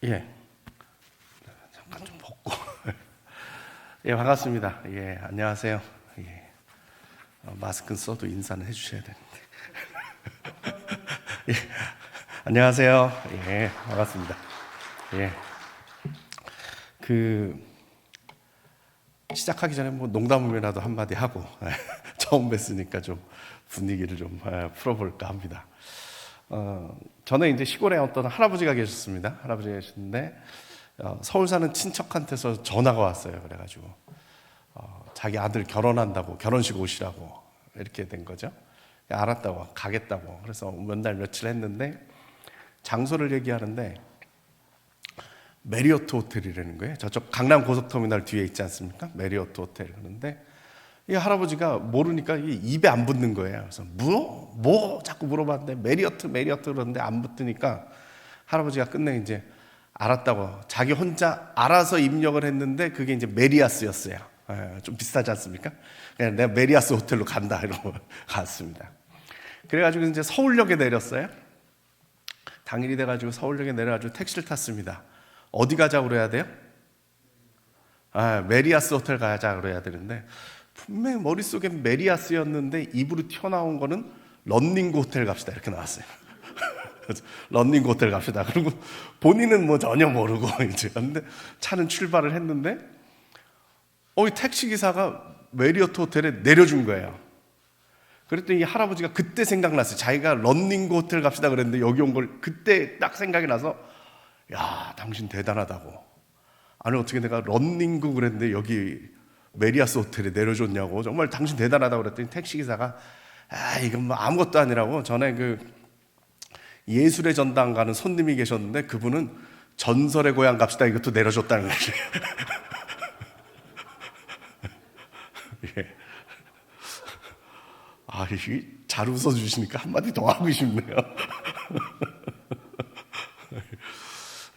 예, 잠깐 좀 벗고. 예, 반갑습니다. 예, 안녕하세요. 예, 마스크 써도 인사는 해주셔야 되는데. 예, 안녕하세요. 예, 반갑습니다. 예, 그 시작하기 전에 뭐 농담이라도 한마디 하고 처음 뵀으니까 좀 분위기를 좀 풀어볼까 합니다. 저는 이제 시골에 어떤 할아버지가 계셨습니다. 할아버지가 계셨는데 서울 사는 친척한테서 전화가 왔어요. 그래가지고 자기 아들 결혼한다고 결혼식 오시라고 이렇게 된 거죠. 알았다고 가겠다고. 그래서 몇 날 며칠 했는데 장소를 얘기하는데 메리어트 호텔이라는 거예요. 저쪽 강남 고속터미널 뒤에 있지 않습니까? 메리어트 호텔. 그런데 이 할아버지가 모르니까 입에 안 붙는 거예요. 그래서 뭐 자꾸 물어봤는데 메리어트 그러는데 안 붙으니까 할아버지가 끝내 이제 알았다고 자기 혼자 알아서 입력을 했는데 그게 이제 메리아스였어요. 좀 비슷하지 않습니까? 그냥 내가 메리아스 호텔로 간다 이러고 갔습니다. 그래가지고 이제 서울역에 내렸어요. 당일이 돼가지고 서울역에 내려가지고 택시를 탔습니다. 어디 가자고 그래야 돼요? 메리아스 호텔 가자 그래야 되는데 분명히 머릿속엔 메리아스였는데 입으로 튀어나온 거는 런닝구 호텔 갑시다 이렇게 나왔어요. 런닝구 호텔 갑시다. 그리고 본인은 뭐 전혀 모르고 이제 근데 차는 출발을 했는데 이 택시기사가 메리어트 호텔에 내려준 거예요. 그랬더니 이 할아버지가 그때 생각났어요. 자기가 런닝구 호텔 갑시다 그랬는데 여기 온 걸 그때 딱 생각이 나서 야, 당신 대단하다고. 아니 어떻게 내가 런닝구 그랬는데 여기 메리아스 호텔에 내려줬냐고. 정말 당신 대단하다고 그랬더니 택시기사가 이건 뭐 아무것도 아니라고. 전에 그 예술의 전당 가는 손님이 계셨는데 그분은 전설의 고향 갑시다 이것도 내려줬다는 거지. 예. 이게 잘 웃어주시니까 한마디 더 하고 싶네요.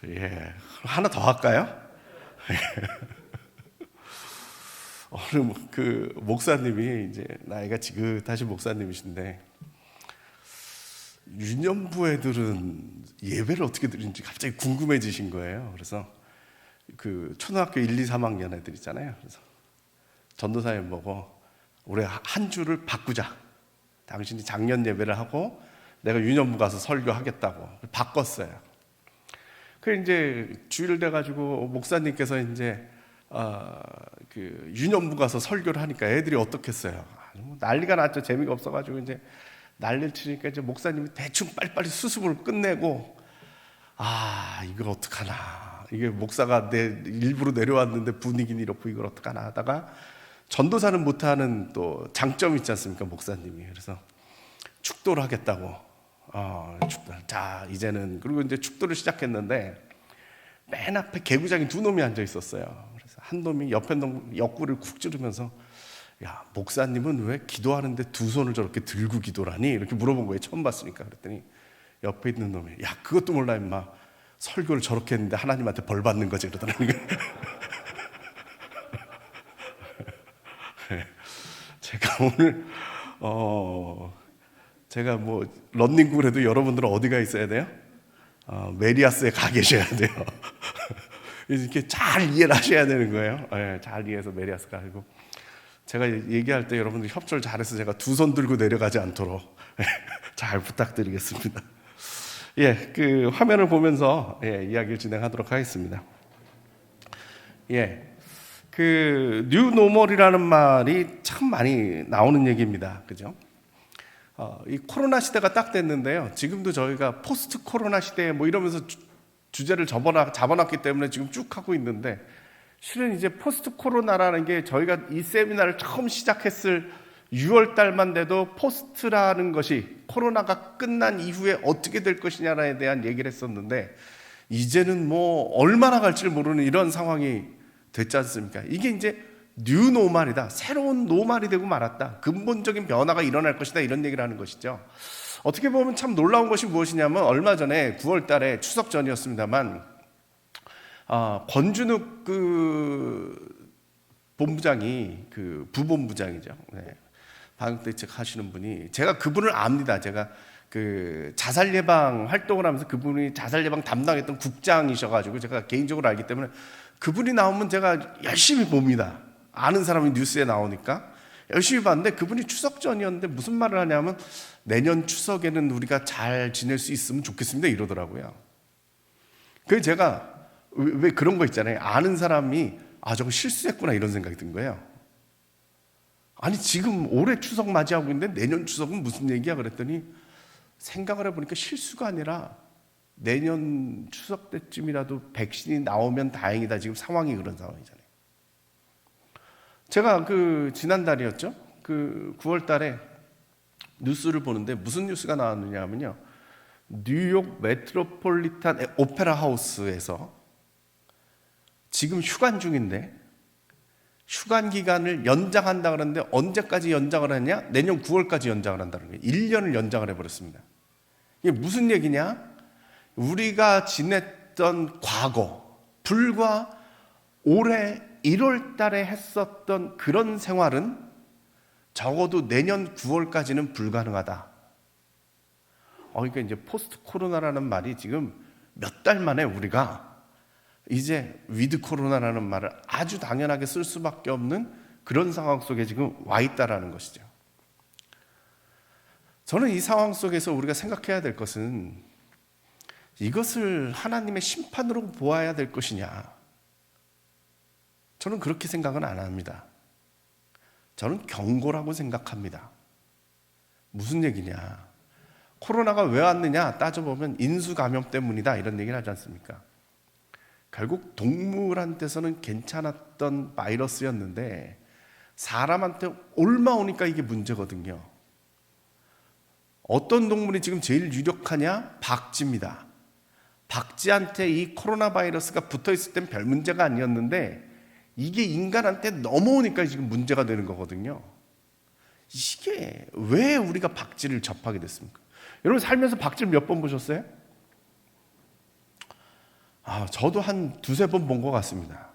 예, 하나 더 할까요? 오늘 그 목사님이 이제 나이가 지긋하신 목사님이신데 유년부 애들은 예배를 어떻게 드리는지 갑자기 궁금해지신 거예요. 그래서 그 초등학교 1, 2, 3학년 애들 있잖아요. 그래서 전도사님 보고 우리 한 주를 바꾸자. 당신이 작년 예배를 하고 내가 유년부 가서 설교하겠다고 바꿨어요. 그 이제 주일 돼가지고 목사님께서 이제 그 유년부 가서 설교를 하니까 애들이 어떻겠어요? 난리가 났죠. 재미가 없어가지고 이제 난리를 치니까 이제 목사님이 대충 빨리빨리 수습을 끝내고 이걸 어떡하나. 이게 목사가 내 일부러 내려왔는데 분위기는 이렇고 이걸 어떡하나 하다가 전도사는 못하는 또 장점이 있지 않습니까? 목사님이. 그래서 축도를 하겠다고. 축도. 자, 이제는. 그리고 이제 축도를 시작했는데 맨 앞에 개구장이 두 놈이 앉아 있었어요. 그래서 한 놈이 옆에 놈 옆구리를 쿡 찌르면서 야, 목사님은 왜 기도하는데 두 손을 저렇게 들고 기도를 하니? 이렇게 물어본 거예요. 처음 봤으니까. 그랬더니 옆에 있는 놈이 야, 그것도 몰라 임마. 설교를 저렇게 했는데 하나님한테 벌 받는 거지 그러더라는 거예요. 제가 오늘 제가 뭐 런닝구를 해도 여러분들은 어디가 있어야 돼요? 메리아스에 가 계셔야 돼요. 이렇게 잘 이해를 하셔야 되는 거예요. 잘 이해해서 메리아스 가고 제가 얘기할 때 여러분들 협조를 잘해서 제가 두 손 들고 내려가지 않도록 잘 부탁드리겠습니다. 예, 그 화면을 보면서 이야기를 진행하도록 하겠습니다. 예. 그 뉴노멀이라는 말이 참 많이 나오는 얘기입니다. 그죠? 이 코로나 시대가 딱 됐는데요. 지금도 저희가 포스트 코로나 시대 뭐 이러면서 주제를 잡아놨기 때문에 지금 쭉 하고 있는데 실은 이제 포스트 코로나라는 게 저희가 이 세미나를 처음 시작했을 6월 달만 돼도 포스트라는 것이 코로나가 끝난 이후에 어떻게 될 것이냐에 대한 얘기를 했었는데 이제는 뭐 얼마나 갈지 모르는 이런 상황이 됐지 않습니까? 이게 이제 뉴노멀이다. 새로운 노멀이 되고 말았다. 근본적인 변화가 일어날 것이다. 이런 얘기를 하는 것이죠. 어떻게 보면 참 놀라운 것이 무엇이냐면 얼마 전에 9월 달에 추석 전이었습니다만 권준욱 그 본부장이 그 부본부장이죠. 방역대책 하시는 분이 제가 그분을 압니다. 제가 그 자살 예방 활동을 하면서 그분이 자살 예방 담당했던 국장이셔가지고 제가 개인적으로 알기 때문에 그분이 나오면 제가 열심히 봅니다. 아는 사람이 뉴스에 나오니까 열심히 봤는데 그분이 추석 전이었는데 무슨 말을 하냐면 내년 추석에는 우리가 잘 지낼 수 있으면 좋겠습니다 이러더라고요. 그래서 제가 왜 그런 거 있잖아요. 아는 사람이 저거 실수했구나 이런 생각이 든 거예요. 아니 지금 올해 추석 맞이하고 있는데 내년 추석은 무슨 얘기야 그랬더니 생각을 해보니까 실수가 아니라 내년 추석 때쯤이라도 백신이 나오면 다행이다. 지금 상황이 그런 상황이잖아요. 제가 그 지난달이었죠. 그 9월 달에 뉴스를 보는데 무슨 뉴스가 나왔느냐 하면요. 뉴욕 메트로폴리탄 오페라 하우스에서 지금 휴관 중인데 휴관 기간을 연장한다 그러는데 언제까지 연장을 하냐? 내년 9월까지 연장을 한다는 거예요. 1년을 연장을 해버렸습니다. 이게 무슨 얘기냐? 우리가 지냈던 과거, 불과 올해 1월 달에 했었던 그런 생활은 적어도 내년 9월까지는 불가능하다. 그러니까 이제 포스트 코로나라는 말이 지금 몇 달 만에 우리가 이제 위드 코로나라는 말을 아주 당연하게 쓸 수밖에 없는 그런 상황 속에 지금 와 있다라는 것이죠. 저는 이 상황 속에서 우리가 생각해야 될 것은 이것을 하나님의 심판으로 보아야 될 것이냐. 저는 그렇게 생각은 안 합니다. 저는 경고라고 생각합니다. 무슨 얘기냐. 코로나가 왜 왔느냐 따져보면 인수감염 때문이다 이런 얘기를 하지 않습니까? 결국 동물한테서는 괜찮았던 바이러스였는데 사람한테 옮아오니까 이게 문제거든요. 어떤 동물이 지금 제일 유력하냐? 박쥐입니다. 박쥐한테 이 코로나 바이러스가 붙어있을 땐 별 문제가 아니었는데 이게 인간한테 넘어오니까 지금 문제가 되는 거거든요. 이게 왜 우리가 박쥐를 접하게 됐습니까? 여러분 살면서 박쥐를 몇 번 보셨어요? 저도 한 두세 번 본 것 같습니다.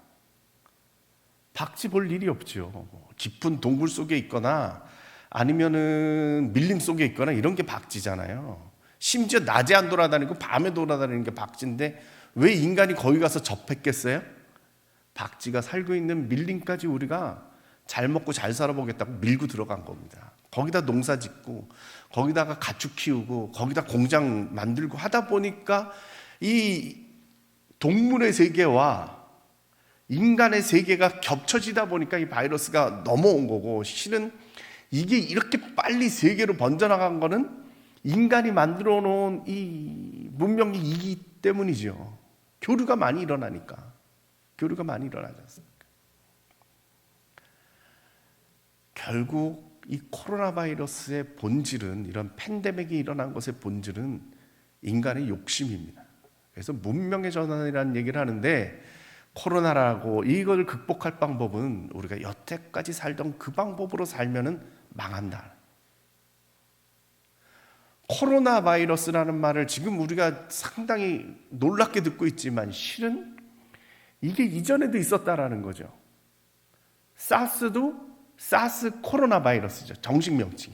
박쥐 볼 일이 없죠. 깊은 동굴 속에 있거나 아니면은 밀림 속에 있거나 이런 게 박쥐잖아요. 심지어 낮에 안 돌아다니고 밤에 돌아다니는 게 박쥐인데 왜 인간이 거기 가서 접했겠어요? 박쥐가 살고 있는 밀림까지 우리가 잘 먹고 잘 살아보겠다고 밀고 들어간 겁니다. 거기다 농사 짓고 거기다가 가축 키우고 거기다 공장 만들고 하다 보니까 이 동물의 세계와 인간의 세계가 겹쳐지다 보니까 이 바이러스가 넘어온 거고 실은 이게 이렇게 빨리 세계로 번져나간 거는 인간이 만들어 놓은 이 문명이기 때문이죠. 교류가 많이 일어나니까. 교류가 많이 일어나지 않습니까? 결국 이 코로나 바이러스의 본질은 이런 팬데믹이 일어난 것의 본질은 인간의 욕심입니다. 그래서 문명의 전환이라는 얘기를 하는데 코로나라고 이걸 극복할 방법은 우리가 여태까지 살던 그 방법으로 살면은 망한다. 코로나 바이러스라는 말을 지금 우리가 상당히 놀랍게 듣고 있지만 실은 이게 이전에도 있었다라는 거죠. 사스도 사스 코로나 바이러스죠. 정식 명칭.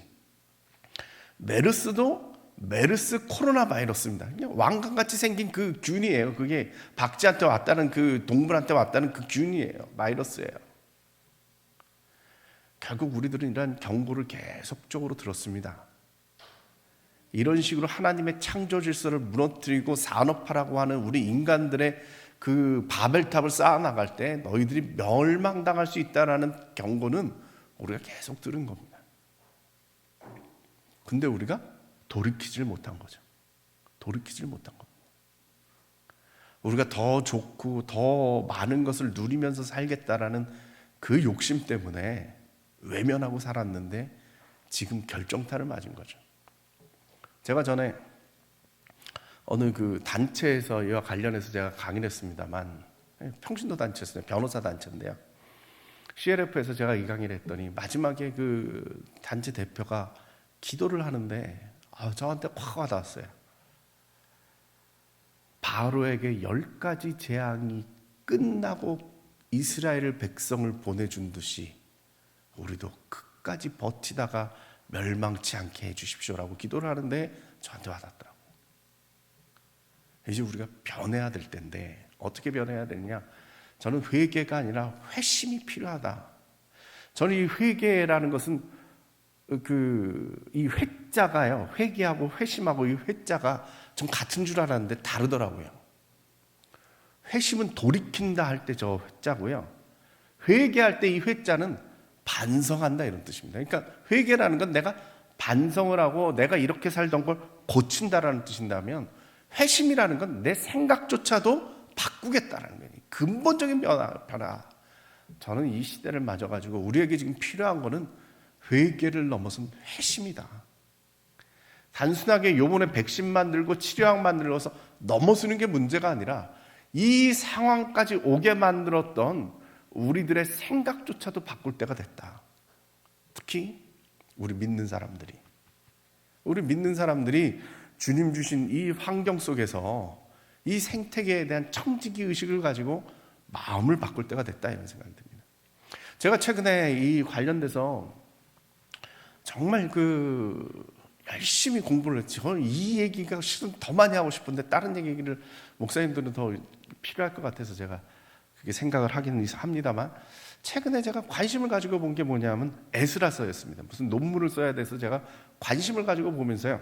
메르스도 메르스 코로나 바이러스입니다. 왕관같이 생긴 그 균이에요. 그게 박쥐한테 왔다는 그 동물한테 왔다는 그 균이에요. 바이러스예요. 결국 우리들은 이런 경고를 계속적으로 들었습니다. 이런 식으로 하나님의 창조 질서를 무너뜨리고 산업화라고 하는 우리 인간들의 그 바벨탑을 쌓아나갈 때 너희들이 멸망당할 수 있다는 경고는 우리가 계속 들은 겁니다. 근데 우리가 돌이키지를 못한 거죠. 돌이키지를 못한 겁니다. 우리가 더 좋고 더 많은 것을 누리면서 살겠다라는 그 욕심 때문에 외면하고 살았는데 지금 결정타를 맞은 거죠. 제가 전에 어느 그 단체에서 이와 관련해서 제가 강의를 했습니다만 평신도 단체였어요. 변호사 단체인데요. CLF에서 제가 이 강의를 했더니 마지막에 그 단체 대표가 기도를 하는데 저한테 확 와닿았어요. 바로에게 10가지 재앙이 끝나고 이스라엘 백성을 보내준 듯이 우리도 끝까지 버티다가 멸망치 않게 해주십시오라고 기도를 하는데 저한테 와닿더라고요. 이제 우리가 변해야 될 텐데 어떻게 변해야 되느냐? 저는 회개가 아니라 회심이 필요하다. 저는 이 회개라는 것은 이 회자가요, 회개하고 회심하고 이 회자가 좀 같은 줄 알았는데 다르더라고요. 회심은 돌이킨다 할 때 저 회자고요, 회개할 때 이 회자는 반성한다 이런 뜻입니다. 그러니까 회개라는 건 내가 반성을 하고 내가 이렇게 살던 걸 고친다라는 뜻인다면, 회심이라는 건 내 생각조차도 바꾸겠다라는 거예요. 근본적인 변화. 저는 이 시대를 맞아가지고 우리에게 지금 필요한 거는 회개를 넘어선 회심이다. 단순하게 요번에 백신 만들고 치료약 만들어서 넘어서는 게 문제가 아니라 이 상황까지 오게 만들었던 우리들의 생각조차도 바꿀 때가 됐다. 특히 우리 믿는 사람들이 주님 주신 이 환경 속에서 이 생태계에 대한 청지기 의식을 가지고 마음을 바꿀 때가 됐다 이런 생각이 듭니다. 제가 최근에 이 관련돼서 정말 열심히 공부를 했지. 저는 이 얘기가 실은 더 많이 하고 싶은데 다른 얘기를 목사님들은 더 필요할 것 같아서 제가 그렇게 생각을 하기는 합니다만, 최근에 제가 관심을 가지고 본 게 뭐냐면 에스라서였습니다. 무슨 논문을 써야 돼서 제가 관심을 가지고 보면서요,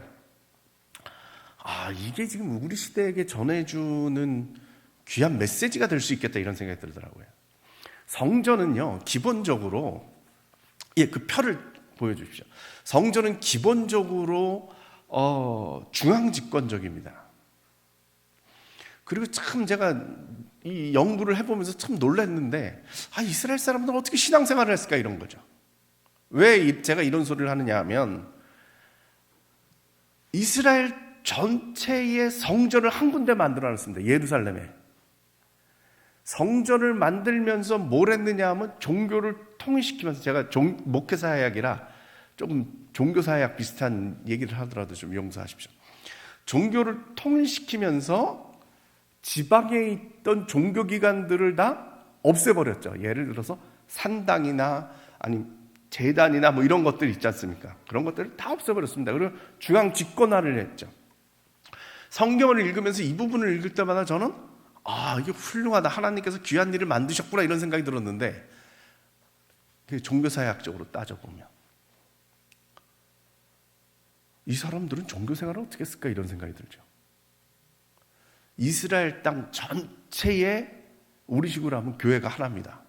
이게 지금 우리 시대에게 전해주는 귀한 메시지가 될 수 있겠다 이런 생각이 들더라고요. 성전은요, 기본적으로 그 표를 보여주십시오. 성전은 기본적으로 중앙집권적입니다. 그리고 참 제가 이 연구를 해보면서 참 놀랐는데, 이스라엘 사람들은 어떻게 신앙생활을 했을까 이런 거죠. 왜 제가 이런 소리를 하느냐 하면, 이스라엘 전체의 성전을 한 군데 만들어놨습니다. 예루살렘에. 성전을 만들면서 뭘 했느냐 하면 종교를 통일시키면서, 제가 목회사학이라 조금 종교사학 비슷한 얘기를 하더라도 좀 용서하십시오. 종교를 통일시키면서 지방에 있던 종교기관들을 다 없애버렸죠. 예를 들어서 산당이나 아니 제단이나 뭐 이런 것들 있지 않습니까? 그런 것들을 다 없애버렸습니다. 그리고 중앙 집권화를 했죠. 성경을 읽으면서 이 부분을 읽을 때마다 저는 이게 훌륭하다, 하나님께서 귀한 일을 만드셨구나 이런 생각이 들었는데, 종교사회학적으로 따져보면 이 사람들은 종교생활을 어떻게 했을까 이런 생각이 들죠. 이스라엘 땅 전체에 우리식으로 하면 교회가 하나입니다.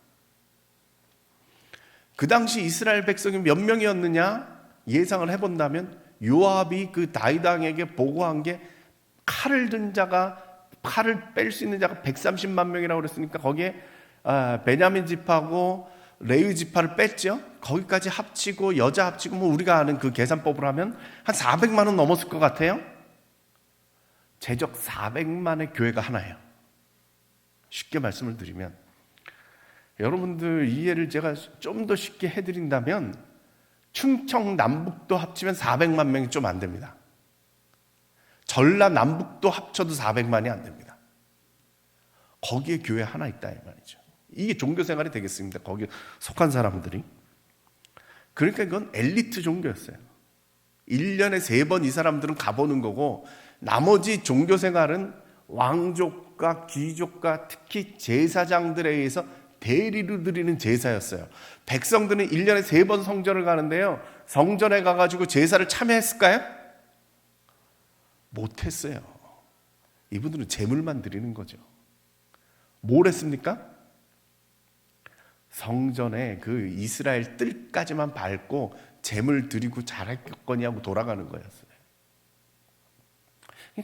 그 당시 이스라엘 백성이 몇 명이었느냐 예상을 해본다면, 요압이 그 다윗 왕에게 보고한 게 칼을 든 자가, 칼을 뺄 수 있는 자가 130만 명이라고 그랬으니까 거기에 베냐민 지파하고 레위 지파를 뺐죠. 거기까지 합치고 여자 합치고 뭐 우리가 아는 그 계산법으로 하면 한 400만 원 넘었을 것 같아요. 제적 400만의 교회가 하나예요. 쉽게 말씀을 드리면, 여러분들 이해를 제가 좀 더 쉽게 해드린다면, 충청 남북도 합치면 400만 명이 좀 안 됩니다. 전라 남북도 합쳐도 400만이 안 됩니다. 거기에 교회 하나 있다 이 말이죠. 이게 종교생활이 되겠습니다, 거기에 속한 사람들이. 그러니까 이건 엘리트 종교였어요. 1년에 3번 이 사람들은 가보는 거고, 나머지 종교생활은 왕족과 귀족과 특히 제사장들에 의해서 대리로 드리는 제사였어요. 백성들은 1년에 3번 성전을 가는데요, 성전에 가가지고 제사를 참여했을까요? 못했어요. 이분들은 제물만 드리는 거죠. 뭘 했습니까? 성전에 그 이스라엘 뜰까지만 밟고 제물 드리고 잘했겠거니 하고 돌아가는 거였어요.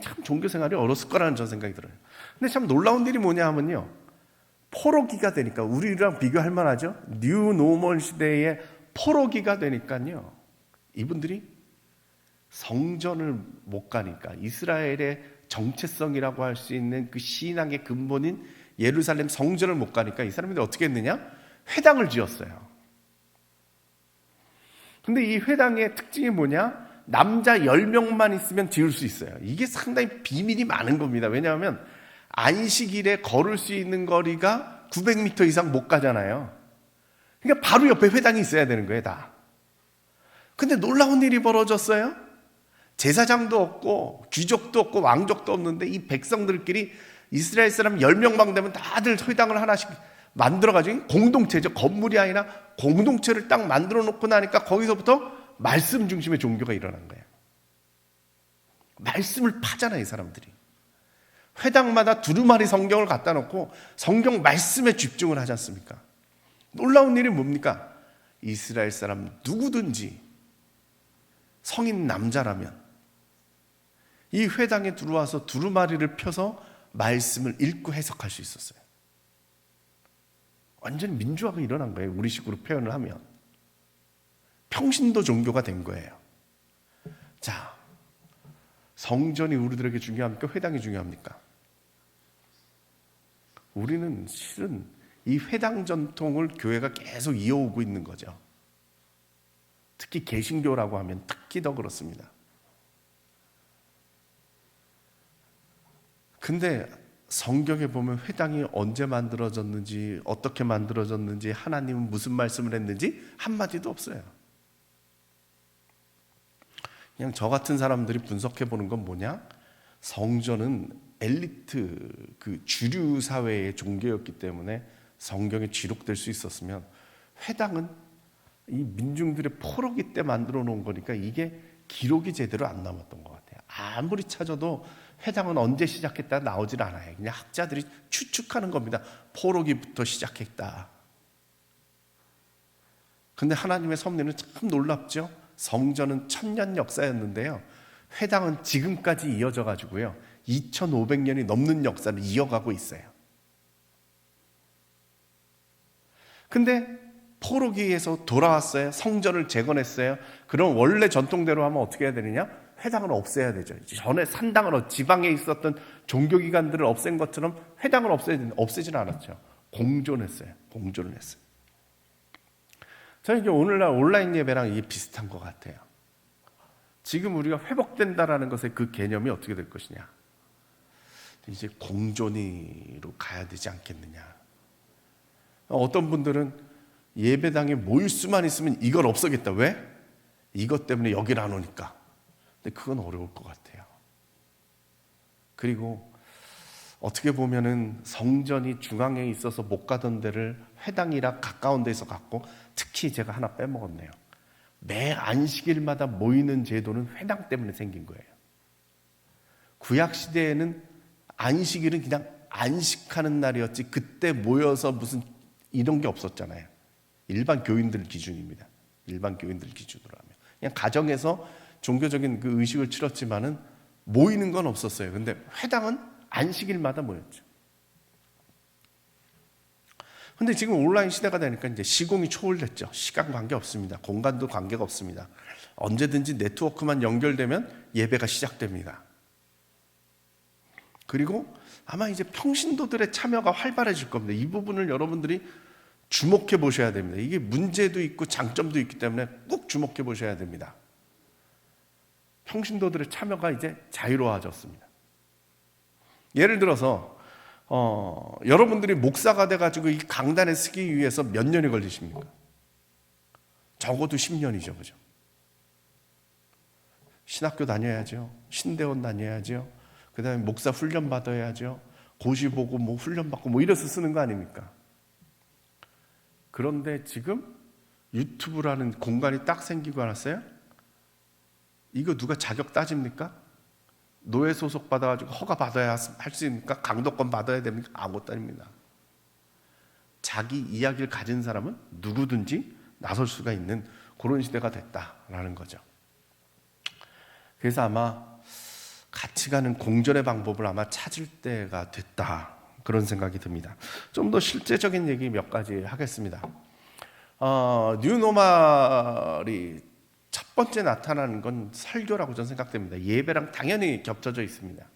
참 종교생활이 어렸을 거라는 저 생각이 들어요. 근데 참 놀라운 일이 뭐냐 하면요, 포로기가 되니까, 우리랑 비교할 만하죠. 뉴 노멀 시대의 포로기가 되니까요, 이분들이 성전을 못 가니까, 이스라엘의 정체성이라고 할 수 있는 그 신앙의 근본인 예루살렘 성전을 못 가니까 이 사람들이 어떻게 했느냐? 회당을 지었어요. 근데 이 회당의 특징이 뭐냐? 남자 10명만 있으면 지을 수 있어요. 이게 상당히 비밀이 많은 겁니다. 왜냐하면 안식일에 걸을 수 있는 거리가 900m 이상 못 가잖아요. 그러니까 바로 옆에 회당이 있어야 되는 거예요, 다. 근데 놀라운 일이 벌어졌어요. 제사장도 없고 귀족도 없고 왕족도 없는데 이 백성들끼리 이스라엘 사람 10명만 되면 다들 회당을 하나씩 만들어가지고 공동체죠. 건물이 아니라 공동체를 딱 만들어 놓고 나니까 거기서부터 말씀 중심의 종교가 일어난 거예요. 말씀을 파잖아요, 이 사람들이. 회당마다 두루마리 성경을 갖다 놓고 성경 말씀에 집중을 하지 않습니까? 놀라운 일이 뭡니까? 이스라엘 사람 누구든지 성인 남자라면 이 회당에 들어와서 두루마리를 펴서 말씀을 읽고 해석할 수 있었어요. 완전 민주화가 일어난 거예요. 우리식으로 표현을 하면. 평신도 종교가 된 거예요. 자, 성전이 우리들에게 중요합니까? 회당이 중요합니까? 우리는 실은 이 회당 전통을 교회가 계속 이어오고 있는 거죠. 특히 개신교라고 하면 특히 더 그렇습니다. 근데 성경에 보면 회당이 언제 만들어졌는지, 어떻게 만들어졌는지, 하나님은 무슨 말씀을 했는지 한마디도 없어요. 그냥 저 같은 사람들이 분석해 보는 건 뭐냐? 성전은 엘리트, 그 주류 사회의 종교였기 때문에 성경에 기록될 수 있었으면, 회당은 이 민중들의 포로기 때 만들어 놓은 거니까 이게 기록이 제대로 안 남았던 것 같아요. 아무리 찾아도 회당은 언제 시작했다 나오질 않아요. 그냥 학자들이 추측하는 겁니다. 포로기부터 시작했다. 근데 하나님의 섭리는 참 놀랍죠. 성전은 1000년 역사였는데요, 회당은 지금까지 이어져 가지고요 2500년이 넘는 역사를 이어가고 있어요. 근데 포로기에서 돌아왔어요. 성전을 재건했어요. 그럼 원래 전통대로 하면 어떻게 해야 되느냐? 회당을 없애야 되죠. 전에 산당을, 지방에 있었던 종교기관들을 없앤 것처럼 회당을 없애지는 않았죠. 공존했어요. 공존을 했어요. 저는 이제 오늘날 온라인 예배랑 이게 비슷한 것 같아요. 지금 우리가 회복된다라는 것의 그 개념이 어떻게 될 것이냐? 이제 공존으로 가야 되지 않겠느냐? 어떤 분들은 예배당에 모일 수만 있으면 이걸 없애겠다. 왜? 이것 때문에 여기를 안 오니까. 근데 그건 어려울 것 같아요. 그리고 어떻게 보면은 성전이 중앙에 있어서 못 가던 데를 회당이라 가까운 데서 갔고, 특히 제가 하나 빼먹었네요. 매 안식일마다 모이는 제도는 회당 때문에 생긴 거예요. 구약시대에는 안식일은 그냥 안식하는 날이었지 그때 모여서 무슨 이런 게 없었잖아요. 일반 교인들 기준입니다. 일반 교인들 기준으로 하면 그냥 가정에서 종교적인 그 의식을 치렀지만은 모이는 건 없었어요. 근데 회당은 안식일마다 모였죠. 근데 지금 온라인 시대가 되니까 이제 시공이 초월됐죠. 시간 관계 없습니다. 공간도 관계가 없습니다. 언제든지 네트워크만 연결되면 예배가 시작됩니다. 그리고 아마 이제 평신도들의 참여가 활발해질 겁니다. 이 부분을 여러분들이 주목해 보셔야 됩니다. 이게 문제도 있고 장점도 있기 때문에 꼭 주목해 보셔야 됩니다. 평신도들의 참여가 이제 자유로워졌습니다. 예를 들어서 여러분들이 목사가 돼가지고 이 강단에 서기 위해서 몇 년이 걸리십니까? 적어도 10년이죠, 그죠? 신학교 다녀야죠, 신대원 다녀야죠, 그 다음에 목사 훈련 받아야죠, 고시 보고 뭐 훈련 받고 뭐 이래서 쓰는 거 아닙니까? 그런데 지금 유튜브라는 공간이 딱 생기고 났어요. 이거 누가 자격 따집니까? 노예 소속 받아가지고 허가 받아야 할 수 있습니까? 강도권 받아야 됩니까? 아무것도 아닙니다. 자기 이야기를 가진 사람은 누구든지 나설 수가 있는 그런 시대가 됐다라는 거죠. 그래서 아마 같이 가는 공존의 방법을 아마 찾을 때가 됐다, 그런 생각이 듭니다. 좀 더 실제적인 얘기 몇 가지 하겠습니다. 뉴노멀이 첫 번째 나타나는 건 설교라고 저는 생각됩니다. 예배랑 당연히 겹쳐져 있습니다.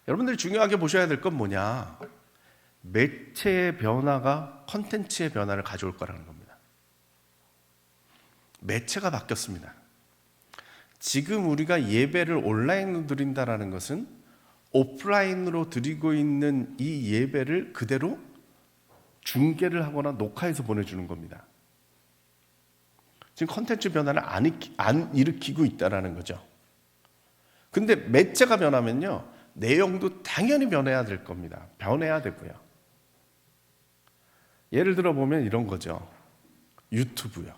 여러분들이 중요하게 보셔야 될 건 뭐냐? 매체의 변화가 콘텐츠의 변화를 가져올 거라는 겁니다. 매체가 바뀌었습니다. 지금 우리가 예배를 온라인으로 드린다는 것은 오프라인으로 드리고 있는 이 예배를 그대로 중계를 하거나 녹화해서 보내주는 겁니다. 지금 컨텐츠 변화를 안 일으키고 있다는 거죠. 근데 매체가 변하면요, 내용도 당연히 변해야 될 겁니다. 변해야 되고요. 예를 들어 보면 이런 거죠. 유튜브요.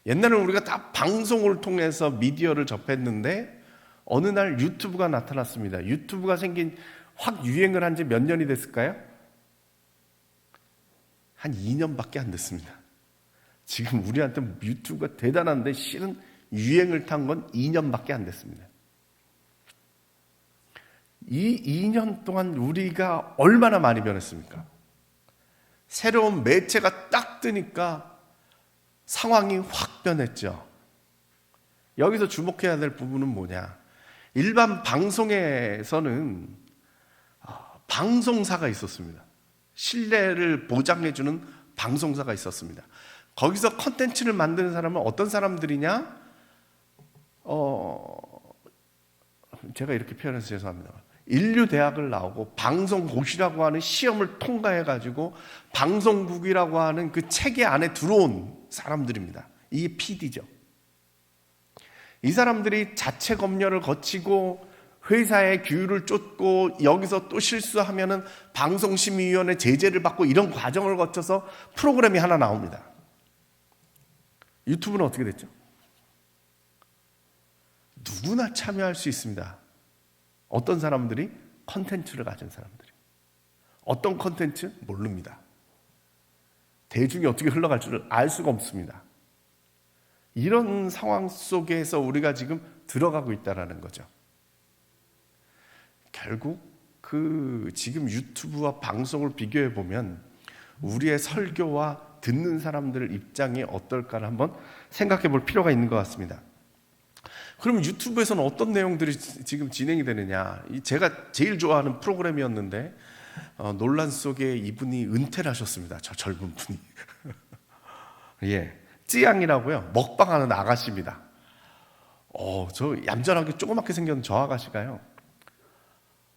옛날에는 우리가 다 방송을 통해서 미디어를 접했는데 어느 날 유튜브가 나타났습니다. 유튜브가 확 유행을 한 지 몇 년이 됐을까요? 한 2년밖에 안 됐습니다. 지금 우리한테 유튜브가 대단한데 실은 유행을 탄 건 2년밖에 안 됐습니다. 이 2년 동안 우리가 얼마나 많이 변했습니까? 새로운 매체가 딱 뜨니까 상황이 확 변했죠. 여기서 주목해야 될 부분은 뭐냐? 일반 방송에서는 방송사가 있었습니다. 신뢰를 보장해주는 방송사가 있었습니다. 거기서 컨텐츠를 만드는 사람은 어떤 사람들이냐? 제가 이렇게 표현해서 죄송합니다. 인류대학을 나오고 방송고시라고 하는 시험을 통과해가지고 방송국이라고 하는 그 체계 안에 들어온 사람들입니다. 이게 PD죠. 이 사람들이 자체 검열을 거치고 회사의 규율을 쫓고 여기서 또 실수하면은 방송심의위원회 제재를 받고 이런 과정을 거쳐서 프로그램이 하나 나옵니다. 유튜브는 어떻게 됐죠? 누구나 참여할 수 있습니다. 어떤 사람들이? 컨텐츠를 가진 사람들이. 어떤 컨텐츠? 모릅니다. 대중이 어떻게 흘러갈 줄을 알 수가 없습니다. 이런 상황 속에서 우리가 지금 들어가고 있다는 거죠. 결국 지금 유튜브와 방송을 비교해 보면 우리의 설교와 듣는 사람들 입장이 어떨까를 한번 생각해 볼 필요가 있는 것 같습니다. 그럼 유튜브에서는 어떤 내용들이 지금 진행이 되느냐? 제가 제일 좋아하는 프로그램이었는데 논란 속에 이분이 은퇴를 하셨습니다. 저 젊은 분이. 예, 찌양이라고요. 먹방하는 아가씨입니다. 저 얌전하게 조그맣게 생긴 저 아가씨가요,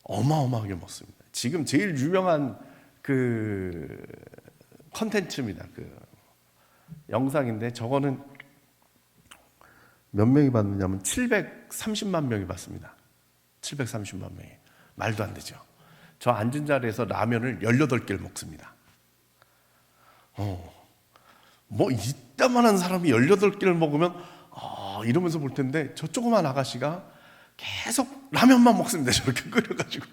어마어마하게 먹습니다. 지금 제일 유명한 그 컨텐츠입니다. 그 영상인데 저거는 몇 명이 봤느냐면 730만 명이 봤습니다. 730만 명이. 말도 안 되죠. 저 앉은 자리에서 라면을 18개를 먹습니다. 뭐 이따만한 사람이 18개를 먹으면 이러면서 볼 텐데 저 조그만 아가씨가 계속 라면만 먹습니다. 저렇게 끓여가지고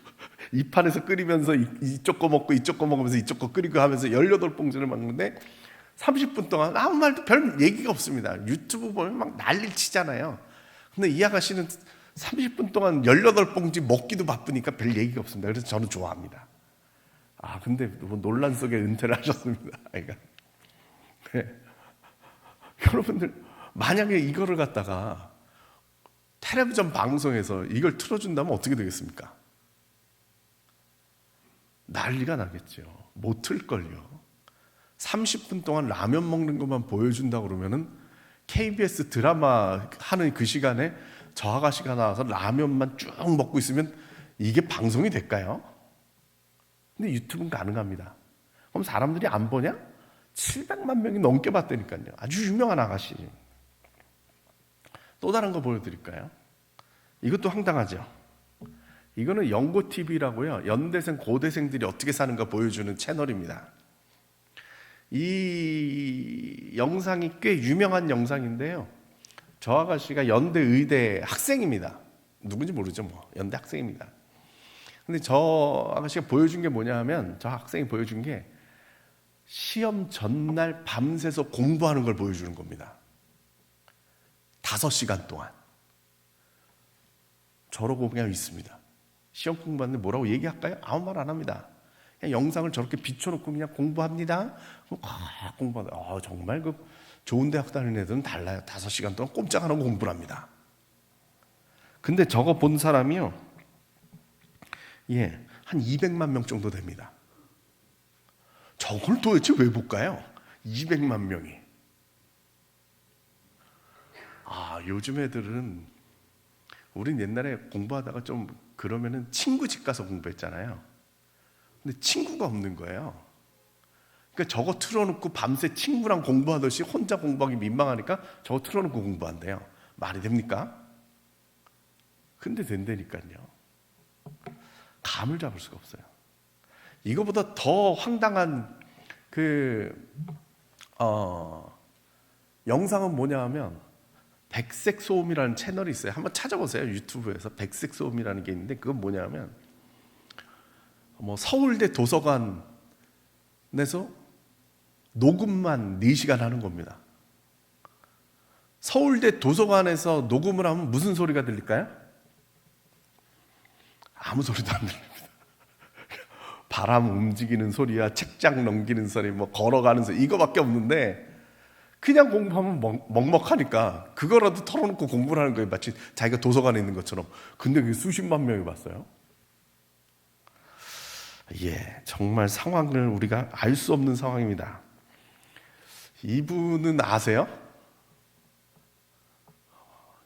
이 판에서 끓이면서 이쪽 거 먹고 이쪽 거 먹으면서 이쪽 거 끓이고 하면서 18봉지를 먹는데 30분 동안 아무 말도 별 얘기가 없습니다. 유튜브 보면 막 난리를 치잖아요. 근데 이 아가씨는 30분 동안 18봉지 먹기도 바쁘니까 별 얘기가 없습니다. 그래서 저는 좋아합니다. 근데 논란 속에 은퇴를 하셨습니다. 그러니까. 네. 여러분들 만약에 이거를 갖다가 텔레비전 방송에서 이걸 틀어준다면 어떻게 되겠습니까? 난리가 나겠죠. 못 틀걸요. 30분 동안 라면 먹는 것만 보여준다 그러면은 KBS 드라마 하는 그 시간에 저 아가씨가 나와서 라면만 쭉 먹고 있으면 이게 방송이 될까요? 근데 유튜브는 가능합니다. 그럼 사람들이 안 보냐? 700만 명이 넘게 봤다니까요. 아주 유명한 아가씨. 또 다른 거 보여드릴까요? 이것도 황당하죠. 이거는 연고TV라고요. 연대생, 고대생들이 어떻게 사는가 보여주는 채널입니다. 이 영상이 꽤 유명한 영상인데요. 저 아가씨가 연대 의대 학생입니다. 누군지 모르죠, 뭐. 연대 학생입니다. 근데 저 아가씨가 보여준 게 뭐냐 하면, 저 학생이 보여준 게 시험 전날 밤새서 공부하는 걸 보여주는 겁니다. 5시간 동안. 저러고 그냥 있습니다. 시험 공부하는데 뭐라고 얘기할까요? 아무 말 안 합니다. 그냥 영상을 저렇게 비춰놓고 그냥 공부합니다. 공부하다. 정말 그 좋은 대학 다니는 애들은 달라요. 5시간 동안 꼼짝 안 하고 공부를 합니다. 근데 저거 본 사람이요, 한 200만 명 정도 됩니다. 저걸 도대체 왜 볼까요? 200만 명이. 요즘 애들은, 우린 옛날에 공부하다가 좀 그러면은 친구 집 가서 공부했잖아요. 근데 친구가 없는 거예요. 그러니까 저거 틀어놓고 밤새 친구랑 공부하듯이 혼자 공부하기 민망하니까 저거 틀어놓고 공부한대요. 말이 됩니까? 근데 된다니까요. 감을 잡을 수가 없어요. 이거보다 더 황당한 영상은 뭐냐 하면 백색소음이라는 채널이 있어요. 한번 찾아보세요. 유튜브에서 백색소음이라는 게 있는데 그건 뭐냐면 서울대 도서관에서 녹음만 4시간 하는 겁니다. 서울대 도서관에서 녹음을 하면 무슨 소리가 들릴까요? 아무 소리도 안 들립니다. 바람 움직이는 소리야, 책장 넘기는 소리, 걸어가는 소리, 이거밖에 없는데 그냥 공부하면 먹먹하니까 그거라도 털어놓고 공부를 하는 거예요. 마치 자기가 도서관에 있는 것처럼. 근데 그게 수십만 명이 봤어요. 정말 상황을 우리가 알 수 없는 상황입니다. 이분은 아세요?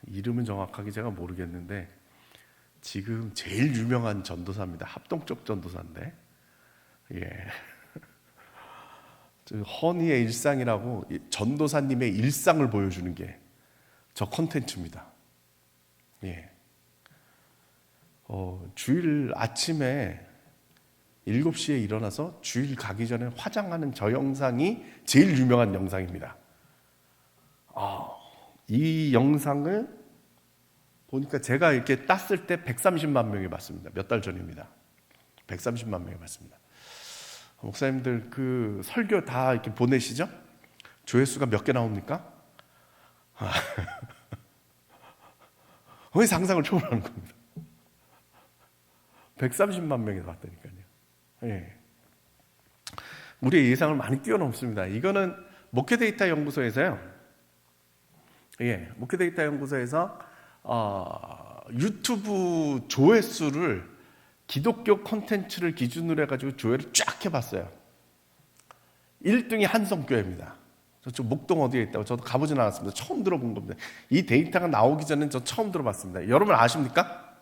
이름은 정확하게 제가 모르겠는데 지금 제일 유명한 전도사입니다. 합동적 전도사인데, 허니의 일상이라고 전도사님의 일상을 보여주는 게 저 콘텐츠입니다. 주일 아침에 7시에 일어나서 주일 가기 전에 화장하는 저 영상이 제일 유명한 영상입니다. 이 영상을 보니까 제가 이렇게 땄을 때 130만 명이 봤습니다. 몇 달 전입니다. 130만 명이 봤습니다. 목사님들 그 설교 다 이렇게 보내시죠? 조회수가 몇 개 나옵니까? 거의 상상을 초월하는 겁니다. 130만 명이 봤다니까요. 우리의 예상을 많이 뛰어넘습니다. 이거는 목회데이터 연구소에서요. 목회데이터 연구소에서 유튜브 조회수를 기독교 콘텐츠를 기준으로 해가지고 조회를 쫙 해봤어요. 1등이 한성교회입니다. 저쪽 목동 어디에 있다고 저도 가보진 않았습니다. 처음 들어본 겁니다. 이 데이터가 나오기 전에 저 처음 들어봤습니다. 여러분 아십니까?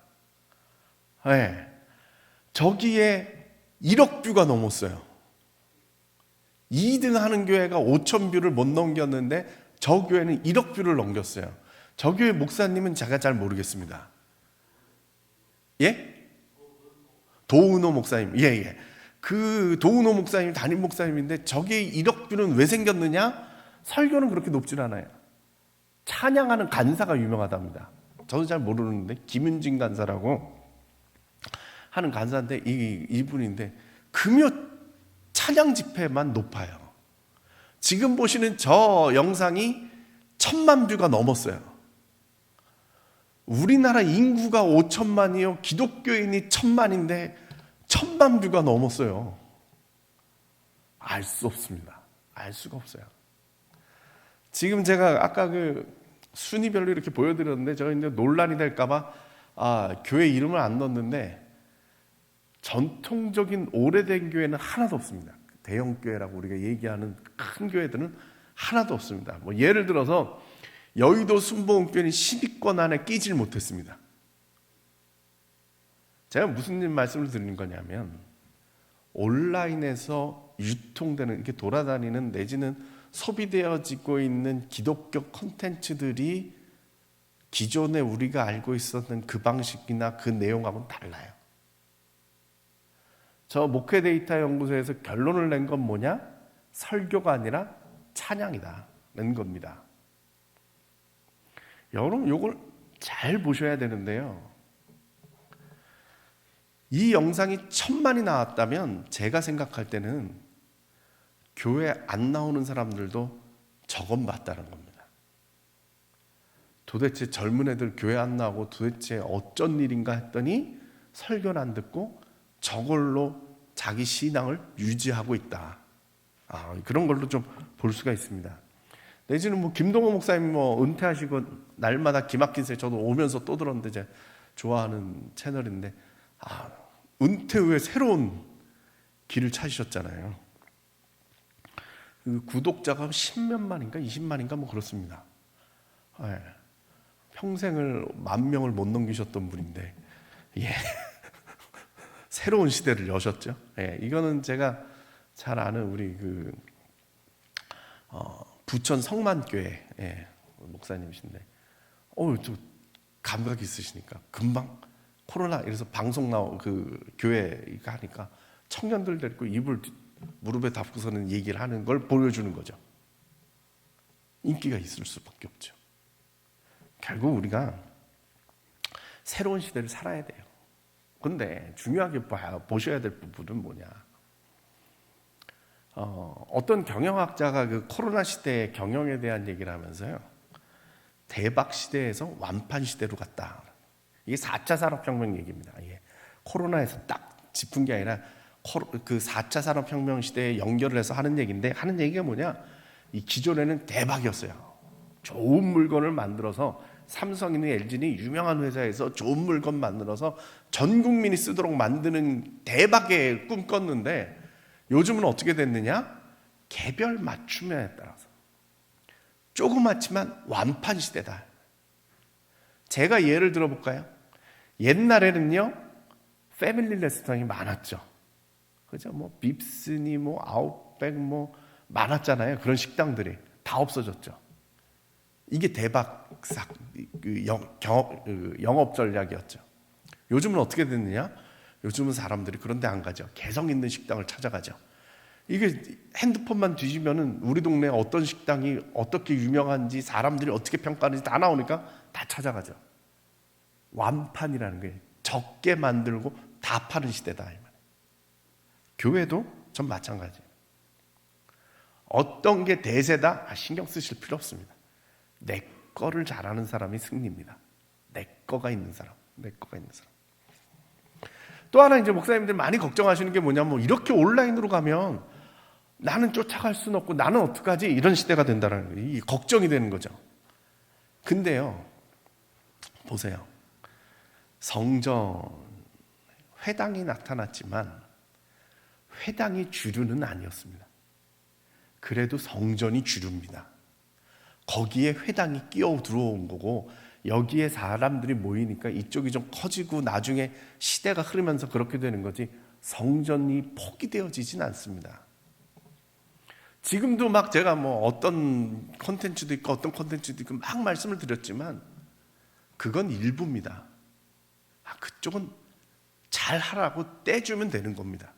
저기에 1억 뷰가 넘었어요. 2등 하는 교회가 5천 뷰를 못 넘겼는데 저 교회는 1억 뷰를 넘겼어요. 저 교회 목사님은 제가 잘 모르겠습니다. 도은호 목사님. 그 도은호 목사님 담임 목사님인데 저게 1억 뷰는 왜 생겼느냐? 설교는 그렇게 높진 않아요. 찬양하는 간사가 유명하답니다. 저도 잘 모르는데 김윤진 간사라고 하는 간사인데 이분인데 금요 찬양 집회만 높아요. 지금 보시는 저 영상이 1,000만 뷰가 넘었어요. 우리나라 인구가 5천만이요. 기독교인이 1,000만인데 1,000만 뷰가 넘었어요. 알 수 없습니다. 알 수가 없어요. 지금 제가 아까 그 순위별로 이렇게 보여드렸는데 제가 이제 논란이 될까봐 교회 이름을 안 넣었는데 전통적인 오래된 교회는 하나도 없습니다. 대형 교회라고 우리가 얘기하는 큰 교회들은 하나도 없습니다. 예를 들어서 여의도 순복음교회는 10위권 안에 끼질 못했습니다. 제가 무슨 말씀을 드리는 거냐면 온라인에서 유통되는 이렇게 돌아다니는 내지는 소비되어지고 있는 기독교 콘텐츠들이 기존에 우리가 알고 있었던 그 방식이나 그 내용하고는 달라요. 저 목회데이터 연구소에서 결론을 낸 건 뭐냐? 설교가 아니라 찬양이다는 겁니다. 여러분 이걸 잘 보셔야 되는데요. 이 영상이 1,000만이 나왔다면 제가 생각할 때는 교회 안 나오는 사람들도 저건 봤다는 겁니다. 도대체 젊은 애들 교회 안 나오고 도대체 어쩐 일인가 했더니 설교는 안 듣고 저걸로 자기 신앙을 유지하고 있다. 그런 걸로 좀 볼 수가 있습니다. 내지는 김동호 목사님 은퇴하시고 날마다 기막힌 새 저도 오면서 또 들었는데 제가 좋아하는 채널인데 은퇴 후에 새로운 길을 찾으셨잖아요. 그 구독자가 10몇만인가 20만인가 그렇습니다. 평생을 10,000명을 못 넘기셨던 분인데 새로운 시대를 여셨죠. 이거는 제가 잘 아는 우리 부천 성만교회 목사님이신데, 좀 감각 있으시니까 금방 코로나 이래서 방송 교회 이거 하니까 청년들 데리고 이불 무릎에 덮고서는 얘기를 하는 걸 보여주는 거죠. 인기가 있을 수밖에 없죠. 결국 우리가 새로운 시대를 살아야 돼요. 근데 중요하게 보셔야 될 부분은 뭐냐? 어떤 경영학자가 그 코로나 시대의 경영에 대한 얘기를 하면서요, 대박 시대에서 완판 시대로 갔다. 이게 4차 산업혁명 얘기입니다. 이게 코로나에서 딱 짚은 게 아니라 그 4차 산업혁명 시대에 연결을 해서 하는 얘기인데, 하는 얘기가 뭐냐? 이 기존에는 대박이었어요. 좋은 물건을 만들어서 삼성이니 LG니 유명한 회사에서 좋은 물건 만들어서 전 국민이 쓰도록 만드는 대박의 꿈 꿨는데, 요즘은 어떻게 됐느냐? 개별 맞춤에 따라서 조그맣지만 완판 시대다. 제가 예를 들어볼까요? 옛날에는요, 패밀리 레스토랑이 많았죠. 그죠? 뭐 빕스니 뭐 아웃백 뭐 많았잖아요. 그런 식당들이 다 없어졌죠. 이게 대박 영업 전략이었죠. 요즘은 어떻게 됐느냐? 요즘은 사람들이 그런 데 안 가죠. 개성 있는 식당을 찾아가죠. 이게 핸드폰만 뒤지면은 우리 동네에 어떤 식당이 어떻게 유명한지, 사람들이 어떻게 평가하는지 다 나오니까 다 찾아가죠. 완판이라는 게 적게 만들고 다 파는 시대다. 교회도 전 마찬가지예요. 어떤 게 대세다? 신경 쓰실 필요 없습니다. 내 거를 잘하는 사람이 승리입니다. 내 거가 있는 사람. 또 하나 이제 목사님들 많이 걱정하시는 게 뭐냐면, 이렇게 온라인으로 가면 나는 쫓아갈 수는 없고 나는 어떡하지? 이런 시대가 된다는 거예요. 이 걱정이 되는 거죠. 근데요, 보세요. 성전, 회당이 나타났지만 회당이 주류는 아니었습니다. 그래도 성전이 주류입니다. 거기에 회당이 끼어 들어온 거고, 여기에 사람들이 모이니까 이쪽이 좀 커지고 나중에 시대가 흐르면서 그렇게 되는 거지, 성전이 포기되어지진 않습니다. 지금도 막 제가 뭐 어떤 콘텐츠도 있고 어떤 콘텐츠도 있고 막 말씀을 드렸지만 그건 일부입니다. 그쪽은 잘 하라고 떼주면 되는 겁니다.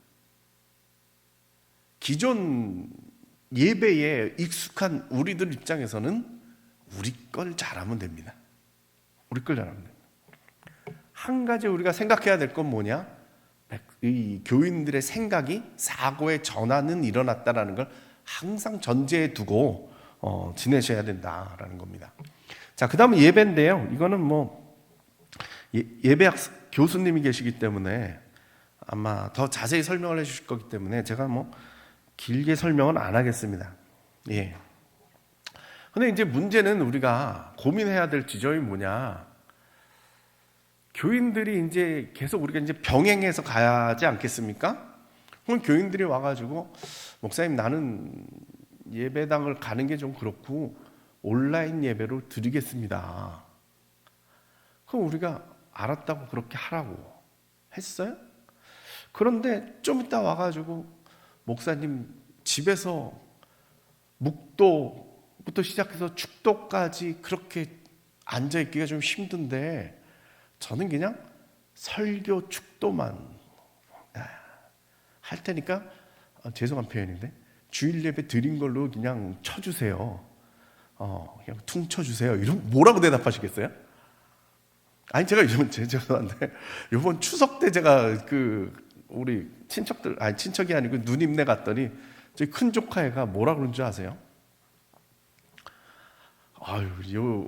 기존 예배에 익숙한 우리들 입장에서는 우리 걸 잘하면 됩니다. 한 가지 우리가 생각해야 될 건 뭐냐? 이 교인들의 생각이 사고의 전환은 일어났다라는 걸 항상 전제에 두고 지내셔야 된다라는 겁니다. 자, 그 다음은 예배인데요. 이거는 뭐 예배학 교수님이 계시기 때문에 아마 더 자세히 설명을 해주실 거기 때문에 제가 뭐 길게 설명은 안 하겠습니다. 예. 근데 이제 문제는 우리가 고민해야 될 지점이 뭐냐? 교인들이 이제 계속 우리가 이제 병행해서 가야지 않겠습니까? 그럼 교인들이 와가지고, 목사님 나는 예배당을 가는 게 좀 그렇고 온라인 예배로 드리겠습니다. 그럼 우리가 알았다고 그렇게 하라고 했어요? 그런데 좀 이따 와가지고, 목사님 집에서 묵도부터 시작해서 축도까지 그렇게 앉아있기가 좀 힘든데 저는 그냥 설교 축도만 할 테니까, 죄송한 표현인데 주일 예배 드린 걸로 그냥 쳐주세요. 그냥 퉁 쳐주세요. 이러면 뭐라고 대답하시겠어요? 아니, 제가 죄송한데 이번 추석 때 제가 우리 친척이 아니고 누님네 갔더니 저희 큰 조카애가 뭐라 그런 줄 아세요?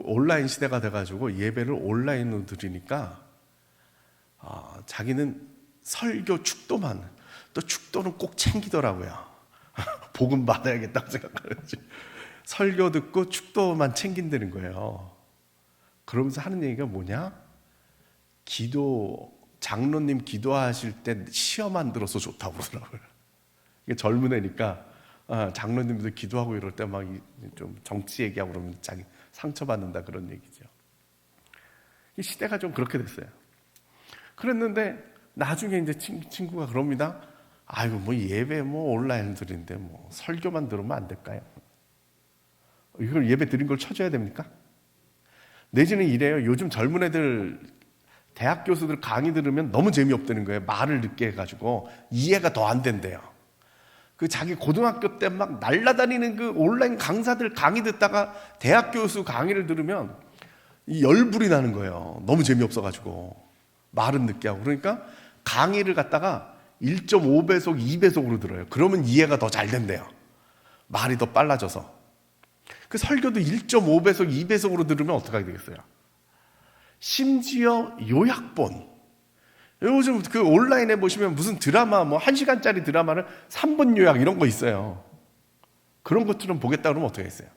온라인 시대가 돼가지고 예배를 온라인으로 드리니까 자기는 설교 축도만, 또 축도는 꼭 챙기더라고요. 복음 받아야겠다고 생각하는지 설교 듣고 축도만 챙긴다는 거예요. 그러면서 하는 얘기가 뭐냐? 장로님 기도하실 때 시험 안 들어서 좋다고 그러더라고요. 이게 젊은 애니까 장로님들 기도하고 이럴 때 막 좀 정치 얘기하고 그러면 자기 상처받는다, 그런 얘기죠. 이 시대가 좀 그렇게 됐어요. 그랬는데 나중에 이제 친구가 그럽니다. 아이고 뭐 예배 뭐 온라인 드리는데 뭐 설교만 들으면 안 될까요? 이걸 예배 드린 걸 쳐줘야 됩니까? 내지는 이래요. 요즘 젊은 애들 대학 교수들 강의 들으면 너무 재미없다는 거예요. 말을 늦게 해가지고 이해가 더 안 된대요. 그 자기 고등학교 때 막 날라다니는 그 온라인 강사들 강의 듣다가 대학 교수 강의를 들으면 이 열불이 나는 거예요. 너무 재미없어가지고 말은 늦게 하고. 그러니까 강의를 갖다가 1.5배속, 2배속으로 들어요. 그러면 이해가 더 잘 된대요. 말이 더 빨라져서. 그 설교도 1.5배속, 2배속으로 들으면 어떻게 되겠어요? 심지어 요약본. 요즘 그 온라인에 보시면 무슨 드라마, 뭐 1시간짜리 드라마를 3분 요약 이런 거 있어요. 그런 것들은 보겠다 그러면 어떻게 했어요?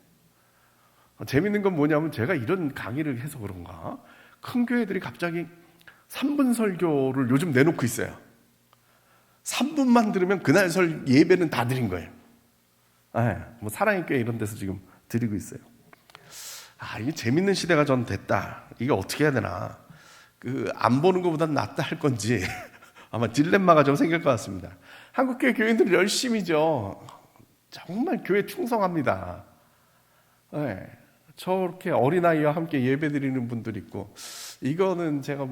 재밌는 건 뭐냐면 제가 이런 강의를 해서 그런가? 큰 교회들이 갑자기 3분 설교를 요즘 내놓고 있어요. 3분만 들으면 그날 예배는 다 드린 거예요. 네, 뭐 사랑의 교회 이런 데서 지금 드리고 있어요. 이게 재밌는 시대가 전 됐다. 이게 어떻게 해야 되나? 안 보는 것보단 낫다 할 건지 아마 딜레마가 좀 생길 것 같습니다. 한국교회 교인들 열심히죠. 정말 교회 충성합니다. 네, 저렇게 어린아이와 함께 예배 드리는 분들 있고, 이거는 제가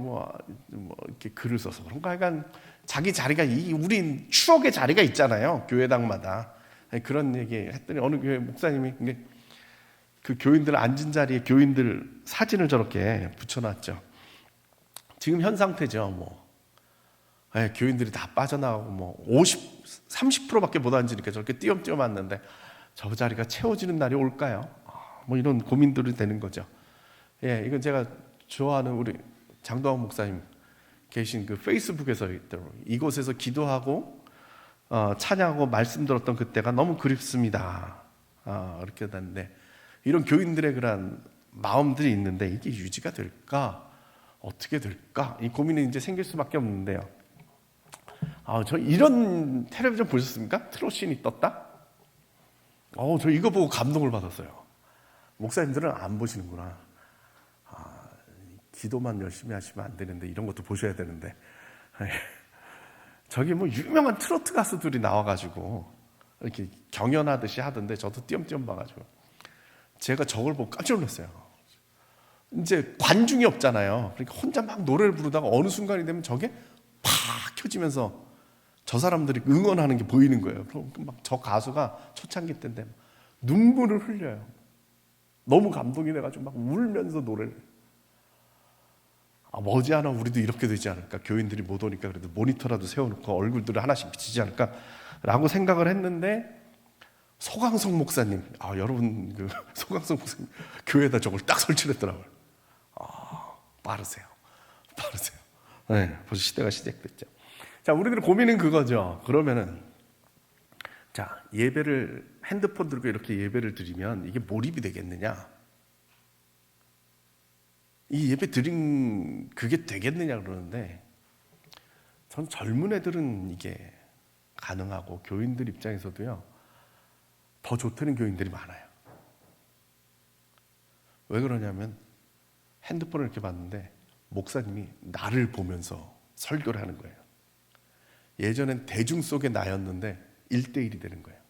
이렇게 글을 써서 그런가, 하여간 자기 자리가, 우린 추억의 자리가 있잖아요. 교회당마다. 그런 얘기 했더니 어느 교회 목사님이 그 교인들 앉은 자리에 교인들 사진을 저렇게 붙여놨죠. 지금 현 상태죠. 교인들이 다 빠져나가고 30%밖에 못 앉으니까 저렇게 띄엄띄엄 앉는데 저 자리가 채워지는 날이 올까요? 이런 고민들이 되는 거죠. 예, 이건 제가 좋아하는 우리 장도환 목사님 계신 그 페이스북에서 이곳에서 기도하고 찬양하고 말씀 들었던 그때가 너무 그립습니다. 이렇게 됐는데, 이런 교인들의 그런 마음들이 있는데 이게 유지가 될까? 어떻게 될까? 이 고민이 이제 생길 수밖에 없는데요. 저 이런 텔레비전 보셨습니까? 트롯신이 떴다? 저 이거 보고 감동을 받았어요. 목사님들은 안 보시는구나. 기도만 열심히 하시면 안 되는데 이런 것도 보셔야 되는데. 저기 유명한 트로트 가수들이 나와가지고 이렇게 경연하듯이 하던데 저도 띄엄띄엄 봐가지고 제가 저걸 보고 깜짝 놀랐어요. 이제 관중이 없잖아요. 그러니까 혼자 막 노래를 부르다가 어느 순간이 되면 저게 팍 켜지면서 저 사람들이 응원하는 게 보이는 거예요. 그럼 막 저 가수가 초창기 때인데 눈물을 흘려요. 너무 감동이 돼가지고 막 울면서 노래를. 머지않아 우리도 이렇게 되지 않을까? 교인들이 못 오니까 그래도 모니터라도 세워놓고 얼굴들을 하나씩 비치지 않을까? 라고 생각을 했는데, 소강성 목사님, 여러분 소강성 목사님 교회에다 저걸 딱 설치했더라고요. 빠르세요. 네, 벌써 시대가 시작됐죠. 자, 우리들의 고민은 그거죠. 그러면은 예배를 핸드폰 들고 이렇게 예배를 드리면 이게 몰입이 되겠느냐? 이 예배 드린 그게 되겠느냐 그러는데, 전 젊은 애들은 이게 가능하고 교인들 입장에서도요 더 좋다는 교인들이 많아요. 왜 그러냐면 핸드폰을 이렇게 봤는데 목사님이 나를 보면서 설교를 하는 거예요. 예전엔 대중 속의 나였는데 1대1이 되는 거예요.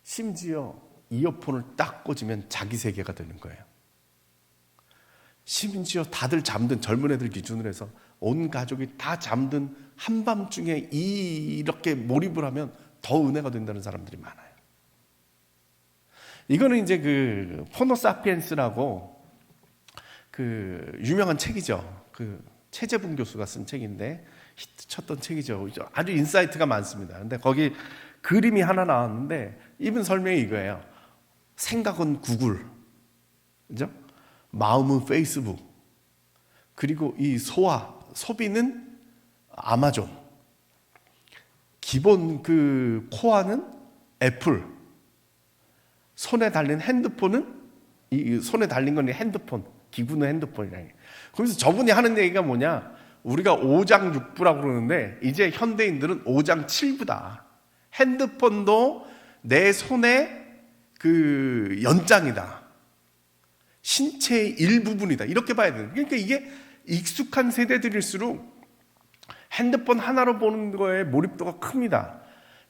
심지어 이어폰을 딱 꽂으면 자기 세계가 되는 거예요. 심지어 다들 잠든, 젊은 애들 기준으로 해서 온 가족이 다 잠든 한밤중에 이렇게 몰입을 하면 더 은혜가 된다는 사람들이 많아요. 이거는 이제 그 포노사피엔스라고 그 유명한 책이죠. 그 최재분 교수가 쓴 책인데 히트 쳤던 책이죠. 아주 인사이트가 많습니다. 근데 거기 그림이 하나 나왔는데 이분 설명이 이거예요. 생각은 구글, 그죠? 마음은 페이스북, 그리고 이 소비는 아마존, 기본 그 코어는 애플, 손에 달린 핸드폰은 이 손에 달린 건 핸드폰, 기구는 핸드폰이라는 게. 그래서 저분이 하는 얘기가 뭐냐? 우리가 5장 6부라고 그러는데 이제 현대인들은 5장 7부다. 핸드폰도 내 손의 그 연장이다. 신체의 일부분이다. 이렇게 봐야 돼요. 그러니까 이게 익숙한 세대들일수록 핸드폰 하나로 보는 거에 몰입도가 큽니다.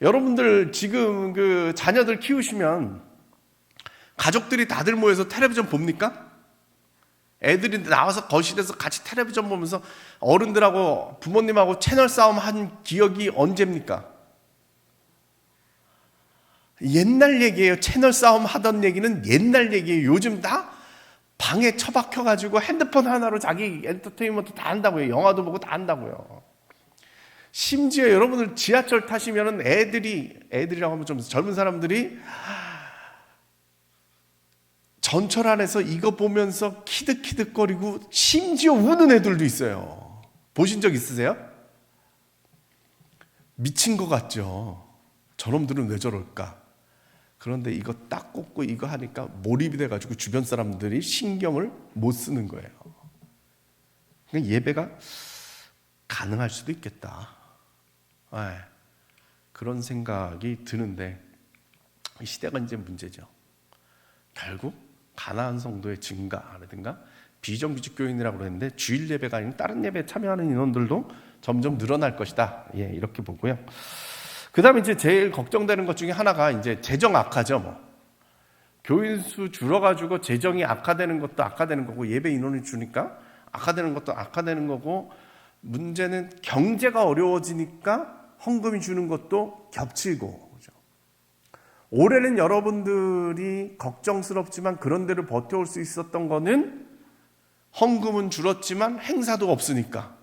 여러분들 지금 그 자녀들 키우시면 가족들이 다들 모여서 텔레비전 봅니까? 애들이 나와서 거실에서 같이 텔레비전 보면서 어른들하고 부모님하고 채널 싸움 한 기억이 언제입니까? 옛날 얘기예요. 채널 싸움 하던 얘기는 옛날 얘기예요. 요즘 다 방에 처박혀가지고 핸드폰 하나로 자기 엔터테인먼트 다 한다고요. 영화도 보고 다 한다고요. 심지어 여러분들 지하철 타시면 애들이라고 하면 좀 젊은 사람들이 전철 안에서 이거 보면서 키득키득거리고 심지어 우는 애들도 있어요. 보신 적 있으세요? 미친 것 같죠? 저놈들은 왜 저럴까? 그런데 이거 딱 꽂고 이거 하니까 몰입이 돼가지고 주변 사람들이 신경을 못 쓰는 거예요. 그러니까 예배가 가능할 수도 있겠다. 그런 생각이 드는데 이 시대가 이제 문제죠. 결국 가나안 성도의 증가라든가 비정규직 교인이라고 그랬는데 주일 예배가 아닌 다른 예배에 참여하는 인원들도 점점 늘어날 것이다. 이렇게 보고요. 그 다음에 이제 제일 걱정되는 것 중에 하나가 이제 재정 악화죠. 교인 수 줄어가지고 재정이 악화되는 것도 악화되는 거고 예배 인원이 주니까 악화되는 것도 악화되는 거고 문제는 경제가 어려워지니까 헌금이 주는 것도 겹치고 그렇죠? 올해는 여러분들이 걱정스럽지만 그런 데를 버텨올 수 있었던 거는 헌금은 줄었지만 행사도 없으니까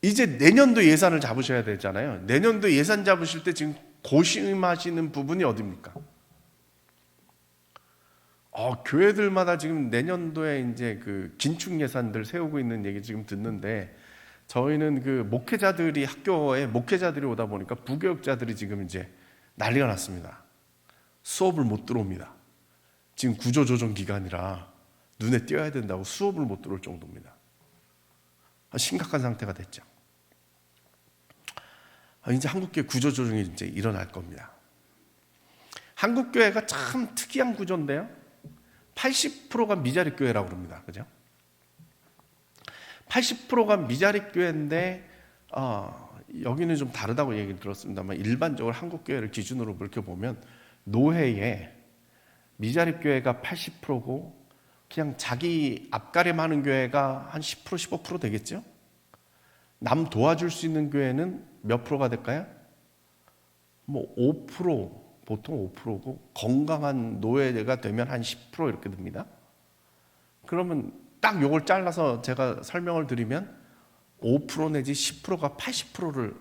이제 내년도 예산을 잡으셔야 되잖아요. 내년도 예산 잡으실 때 지금 고심하시는 부분이 어디입니까? 교회들마다 지금 내년도에 이제 그 긴축 예산들 세우고 있는 얘기 지금 듣는데 저희는 그 학교에 목회자들이 오다 보니까 부교육자들이 지금 이제 난리가 났습니다. 수업을 못 들어옵니다. 지금 구조조정 기간이라 눈에 띄어야 된다고 수업을 못 들어올 정도입니다. 심각한 상태가 됐죠. 이제 한국교회 구조조정이 이제 일어날 겁니다. 한국교회가 참 특이한 구조인데요. 80%가 미자립 교회라고 그럽니다. 그죠? 80%가 미자립 교회인데 여기는 좀 다르다고 얘기를 들었습니다만 일반적으로 한국교회를 기준으로 그렇게 보면 노회에 미자립 교회가 80%고 그냥 자기 앞가림하는 교회가 한 10%, 15% 되겠죠? 남 도와줄 수 있는 교회는 몇 프로가 될까요? 5%, 보통 5%고 건강한 노예가 되면 한 10% 이렇게 됩니다. 그러면 딱 요걸 잘라서 제가 설명을 드리면 5% 내지 10%가 80%를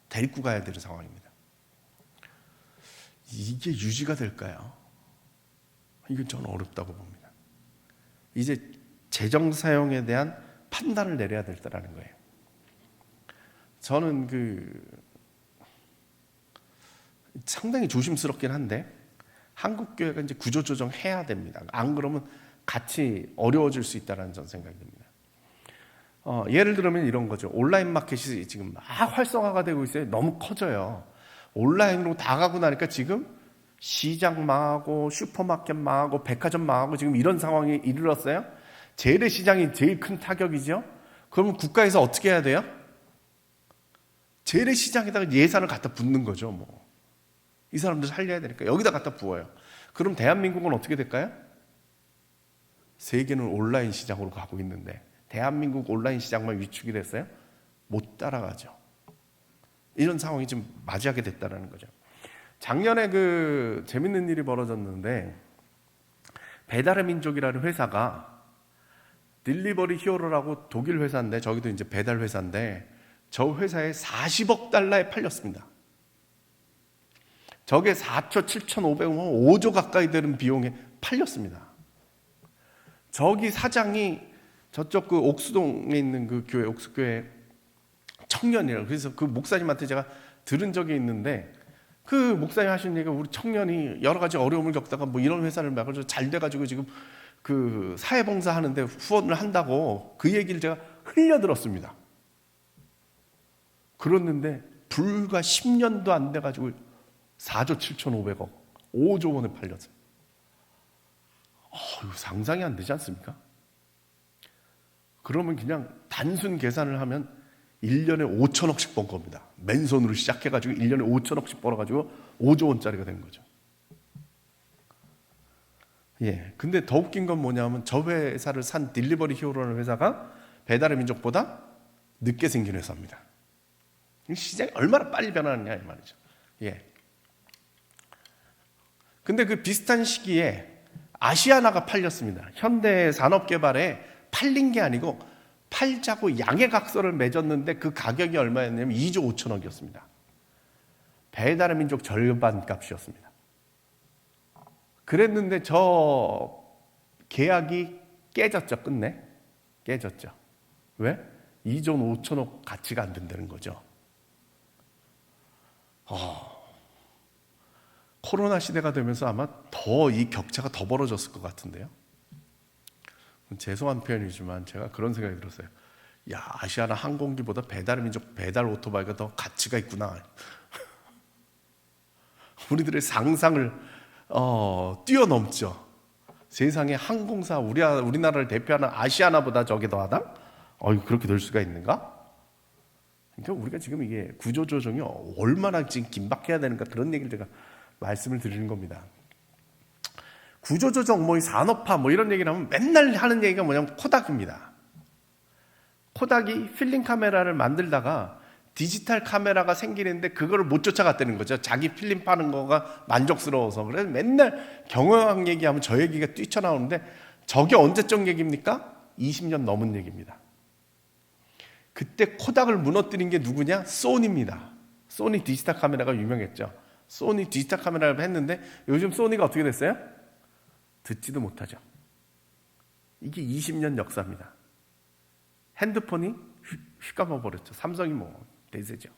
데리고 가야 되는 상황입니다. 이게 유지가 될까요? 이건 저는 어렵다고 봅니다. 이제 재정 사용에 대한 판단을 내려야 될 때라는 거예요. 저는 상당히 조심스럽긴 한데 한국 교회가 이제 구조조정 해야 됩니다. 안 그러면 같이 어려워질 수 있다는 전 생각이 듭니다. 예를 들면 이런 거죠. 온라인 마켓이 지금 막 활성화가 되고 있어요. 너무 커져요. 온라인으로 다 가고 나니까 지금 시장 망하고 슈퍼마켓 망하고 백화점 망하고 지금 이런 상황에 이르렀어요. 재래시장이 제일 큰 타격이죠. 그러면 국가에서 어떻게 해야 돼요? 재래시장에다가 예산을 갖다 붓는 거죠. 이 사람들 살려야 되니까 여기다 갖다 부어요. 그럼 대한민국은 어떻게 될까요? 세계는 온라인 시장으로 가고 있는데 대한민국 온라인 시장만 위축이 됐어요? 못 따라가죠. 이런 상황이 지금 맞이하게 됐다는 거죠. 작년에 재밌는 일이 벌어졌는데 배달의 민족이라는 회사가 딜리버리 히어로라고 독일 회사인데 저기도 이제 배달 회사인데 저 회사에 40억 달러에 팔렸습니다. 저게 4조 7,500원, 5조 가까이 되는 비용에 팔렸습니다. 저기 사장이 저쪽 옥수동에 있는 그 교회, 옥수교회 청년이라고. 그래서 그 목사님한테 제가 들은 적이 있는데 그 목사님 하시는 얘기가 우리 청년이 여러 가지 어려움을 겪다가 이런 회사를 막아서 잘 돼가지고 지금 그 사회봉사 하는데 후원을 한다고 그 얘기를 제가 흘려 들었습니다. 그랬는데 불과 10년도 안 돼가지고 4조 7,500억, 5조 원에 팔렸어요. 이거 상상이 안 되지 않습니까? 그러면 그냥 단순 계산을 하면 1년에 5천억씩 번 겁니다. 맨손으로 시작해가지고 1년에 5천억씩 벌어가지고 5조 원짜리가 된 거죠. 예. 근데 더 웃긴 건 뭐냐면 저 회사를 산 딜리버리 히어로라는 회사가 배달의 민족보다 늦게 생긴 회사입니다. 시장이 얼마나 빨리 변하느냐 이 말이죠. 예. 근데 그 비슷한 시기에 아시아나가 팔렸습니다. 현대 산업개발에 팔린 게 아니고 팔자고 양해각서를 맺었는데 그 가격이 얼마였냐면 2조 5천억이었습니다. 배달의 민족 절반 값이었습니다. 그랬는데 저 계약이 깨졌죠. 끝내 깨졌죠. 왜? 2조 5천억 가치가 안 된다는 거죠. 코로나 시대가 되면서 아마 더 이 격차가 더 벌어졌을 것 같은데요. 죄송한 표현이지만 제가 그런 생각이 들었어요. 야, 아시아나 항공기보다 배달의 민족 배달 오토바이가 더 가치가 있구나. 우리들의 상상을 뛰어넘죠. 세상에 항공사 우리나라를 대표하는 아시아나보다 저게 더하다? 그렇게 될 수가 있는가? 그러니까 우리가 지금 이게 구조조정이 얼마나 지금 긴박해야 되는가 그런 얘기를 제가 말씀을 드리는 겁니다. 구조조정, 산업화 이런 얘기를 하면 맨날 하는 얘기가 뭐냐면 코닥입니다. 코닥이 필름 카메라를 만들다가 디지털 카메라가 생기는데 그거를 못 쫓아갔다는 거죠. 자기 필름 파는 거가 만족스러워서. 그래서 맨날 경영학 얘기하면 저 얘기가 뛰쳐나오는데 저게 언제적 얘기입니까? 20년 넘은 얘기입니다. 그때 코닥을 무너뜨린 게 누구냐? 소니입니다. 소니 디지털 카메라가 유명했죠. 소니 디지털 카메라를 했는데 요즘 소니가 어떻게 됐어요? 듣지도 못하죠. 이게 20년 역사입니다. 핸드폰이 휘감아 버렸죠. 삼성이 대세죠.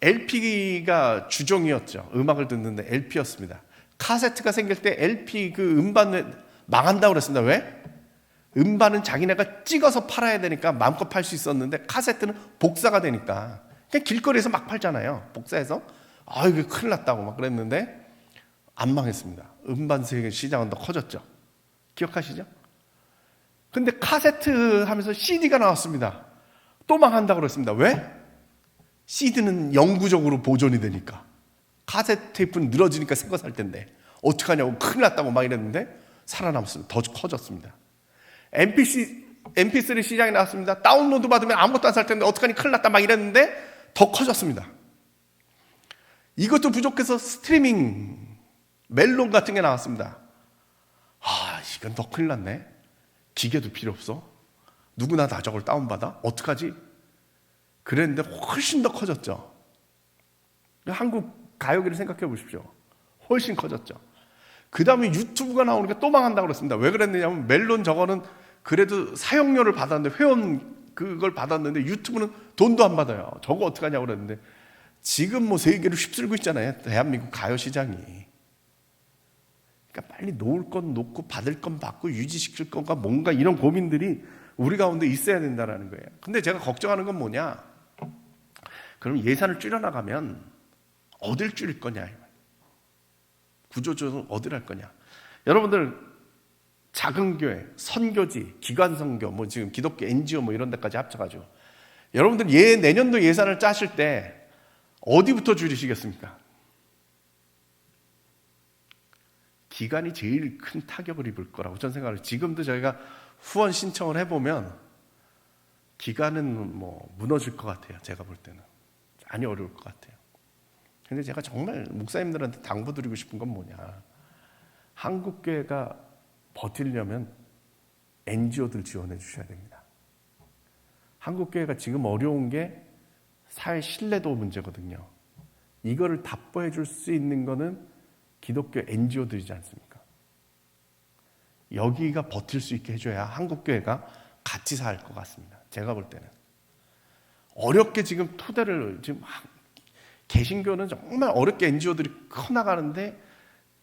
LP가 주종이었죠. 음악을 듣는데 LP였습니다. 카세트가 생길 때 LP 그 음반을 망한다고 그랬습니다. 왜? 음반은 자기네가 찍어서 팔아야 되니까 마음껏 팔 수 있었는데 카세트는 복사가 되니까 그냥 길거리에서 막 팔잖아요. 복사해서 이거 큰일 났다고 막 그랬는데 안 망했습니다. 음반 시장은 더 커졌죠. 기억하시죠? 근데 카세트 하면서 CD가 나왔습니다. 또 망한다고 그랬습니다. 왜? CD는 영구적으로 보존이 되니까. 카세트 테이프는 늘어지니까 새 거 살 텐데 어떡하냐고 큰일 났다고 막 이랬는데 살아남습니다. 더 커졌습니다. MP3 시장이 나왔습니다. 다운로드 받으면 아무것도 안 살 텐데 어떡하니 큰일 났다 막 이랬는데 더 커졌습니다. 이것도 부족해서 스트리밍 멜론 같은 게 나왔습니다. 이건 더 큰일 났네. 기계도 필요 없어. 누구나 다 저걸 다운받아? 어떡하지? 그랬는데 훨씬 더 커졌죠. 한국 가요계를 생각해 보십시오. 훨씬 커졌죠. 그 다음에 유튜브가 나오니까 또 망한다고 그랬습니다. 왜 그랬느냐면 멜론 저거는 그래도 사용료를 받았는데 회원 그걸 받았는데 유튜브는 돈도 안 받아요. 저거 어떡하냐고 그랬는데 지금 세계를 휩쓸고 있잖아요. 대한민국 가요 시장이. 그러니까 빨리 놓을 건 놓고 받을 건 받고 유지시킬 건가 뭔가 이런 고민들이 우리 가운데 있어야 된다는 거예요. 근데 제가 걱정하는 건 뭐냐? 그럼 예산을 줄여나가면 어딜 줄일 거냐? 구조조정 어딜 할 거냐? 여러분들 작은 교회, 선교지, 기관선교, 지금 기독교 NGO 이런 데까지 합쳐가지고 여러분들 내년도 예산을 짜실 때 어디부터 줄이시겠습니까? 기관이 제일 큰 타격을 입을 거라고 저는 생각을 해요. 지금도 저희가 후원 신청을 해보면 기관은 무너질 것 같아요. 제가 볼 때는 많이 어려울 것 같아요. 근데 제가 정말 목사님들한테 당부드리고 싶은 건 뭐냐? 한국교회가 버티려면 NGO들 지원해 주셔야 됩니다. 한국교회가 지금 어려운 게 사회 신뢰도 문제거든요. 이거를 답보해 줄 수 있는 거는 기독교 NGO들이지 않습니까? 여기가 버틸 수 있게 해줘야 한국교회가 같이 살 것 같습니다. 제가 볼 때는. 어렵게 지금 토대를 개신교는 정말 어렵게 NGO들이 커나가는데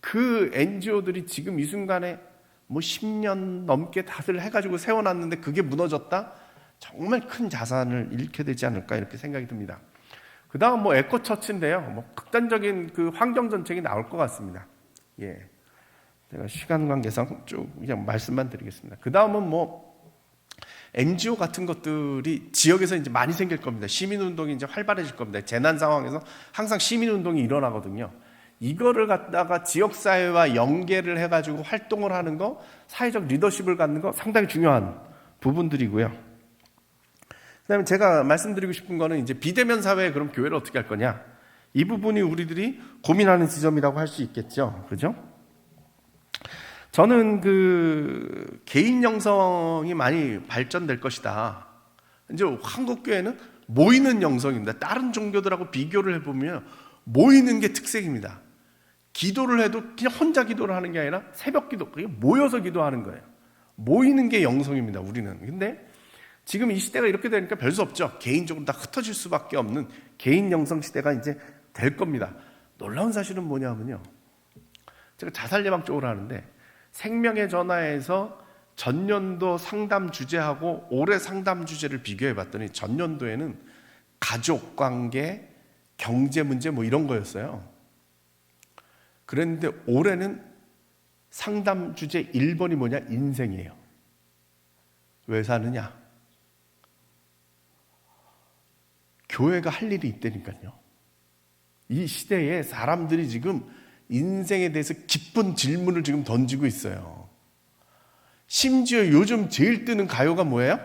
그 NGO들이 지금 이 순간에 10년 넘게 다들 해가지고 세워놨는데 그게 무너졌다? 정말 큰 자산을 잃게 되지 않을까 이렇게 생각이 듭니다. 그 다음 에코처치인데요. 극단적인 그 환경정책이 나올 것 같습니다. 예. 제가 시간 관계상 쭉 그냥 말씀만 드리겠습니다. 그 다음은 NGO 같은 것들이 지역에서 이제 많이 생길 겁니다. 시민운동이 이제 활발해질 겁니다. 재난 상황에서 항상 시민운동이 일어나거든요. 이거를 갖다가 지역사회와 연계를 해가지고 활동을 하는 거, 사회적 리더십을 갖는 거 상당히 중요한 부분들이고요. 그 다음에 제가 말씀드리고 싶은 거는 이제 비대면 사회에 그럼 교회를 어떻게 할 거냐. 이 부분이 우리들이 고민하는 지점이라고 할 수 있겠죠. 그죠? 저는 그 개인 영성이 많이 발전될 것이다. 이제 한국 교회는 모이는 영성입니다. 다른 종교들하고 비교를 해보면 모이는 게 특색입니다. 기도를 해도 그냥 혼자 기도를 하는 게 아니라 새벽 기도, 그게 모여서 기도하는 거예요. 모이는 게 영성입니다, 우리는. 근데 지금 이 시대가 이렇게 되니까 별 수 없죠. 개인적으로 다 흩어질 수밖에 없는 개인 영성 시대가 이제 될 겁니다. 놀라운 사실은 뭐냐면요. 제가 자살 예방 쪽으로 하는데 생명의 전화에서 전년도 상담 주제하고 올해 상담 주제를 비교해 봤더니 전년도에는 가족 관계, 경제 문제 뭐 이런 거였어요. 그랬는데 올해는 상담 주제 1번이 뭐냐? 인생이에요. 왜 사느냐? 교회가 할 일이 있다니까요. 이 시대에 사람들이 지금 인생에 대해서 깊은 질문을 지금 던지고 있어요. 심지어 요즘 제일 뜨는 가요가 뭐예요?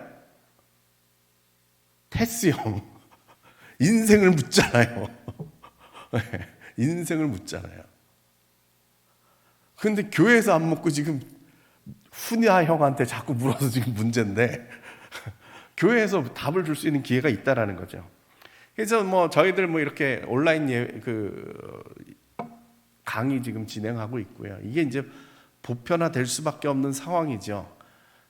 테스 형. 인생을 묻잖아요. 인생을 묻잖아요. 근데 교회에서 안 묻고 지금 훈야 형한테 자꾸 물어서 지금 문제인데 교회에서 답을 줄 수 있는 기회가 있다라는 거죠. 그래서 뭐 저희들 뭐 이렇게 온라인 강의 지금 진행하고 있고요. 이게 이제 보편화될 수밖에 없는 상황이죠.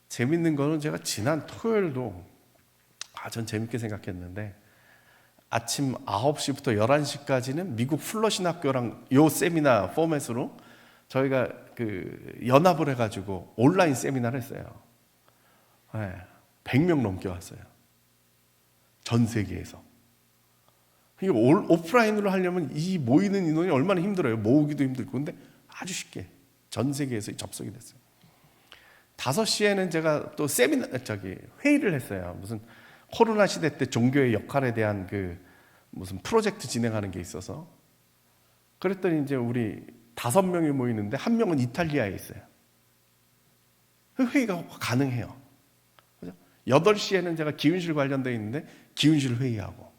재밌는 거는 제가 지난 토요일도 전 재밌게 생각했는데 아침 9시부터 11시까지는 미국 플러신학교랑 요 세미나 포맷으로 저희가 그 연합을 해가지고 온라인 세미나를 했어요. 네, 100명 넘게 왔어요. 전 세계에서. 이게 오프라인으로 하려면 이 모이는 인원이 얼마나 힘들어요. 모으기도 힘들고. 근데 아주 쉽게 전 세계에서 접속이 됐어요. 5시에는 제가 또 회의를 했어요. 무슨 코로나 시대 때 종교의 역할에 대한 그 무슨 프로젝트 진행하는 게 있어서. 그랬더니 이제 우리 5명이 모이는데 1명은 이탈리아에 있어요. 회의가 가능해요. 그죠? 8시에는 제가 기운실 관련되어 있는데 기운실 회의하고.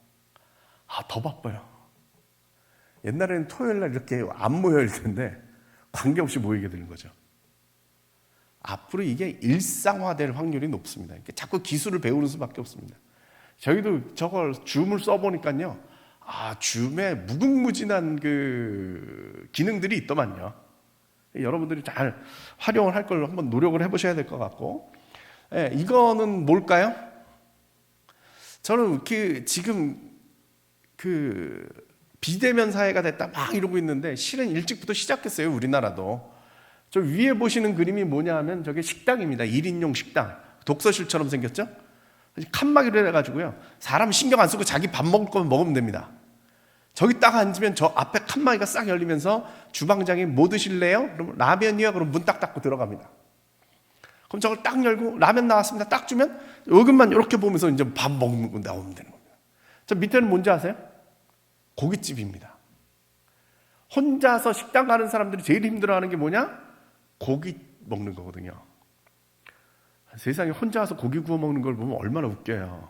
더 바빠요. 옛날에는 토요일 날 이렇게 안 모여야 할 텐데 관계없이 모이게 되는 거죠. 앞으로 이게 일상화될 확률이 높습니다. 자꾸 기술을 배우는 수밖에 없습니다. 저희도 저걸 줌을 써보니까요. 줌에 무궁무진한 그 기능들이 있더만요. 여러분들이 잘 활용을 할 걸 한번 노력을 해보셔야 될 것 같고. 이거는 뭘까요? 저는 지금 비대면 사회가 됐다 막 이러고 있는데 실은 일찍부터 시작했어요. 우리나라도. 저 위에 보시는 그림이 뭐냐 하면 저게 식당입니다. 1인용 식당. 독서실처럼 생겼죠? 칸막이로 해가지고요. 사람 신경 안 쓰고 자기 밥 먹을 거면 먹으면 됩니다. 저기 딱 앉으면 저 앞에 칸막이가 싹 열리면서 주방장이 뭐 드실래요? 그러면 라면이요. 그럼 문 딱 닫고 들어갑니다. 그럼 저걸 딱 열고 라면 나왔습니다. 딱 주면 요것만 이렇게 보면서 이제 밥 먹고 나오면 되는 겁니다. 저 밑에는 뭔지 아세요? 고깃집입니다. 혼자서 식당 가는 사람들이 제일 힘들어하는 게 뭐냐? 고기 먹는 거거든요. 세상에 혼자 와서 고기 구워 먹는 걸 보면 얼마나 웃겨요.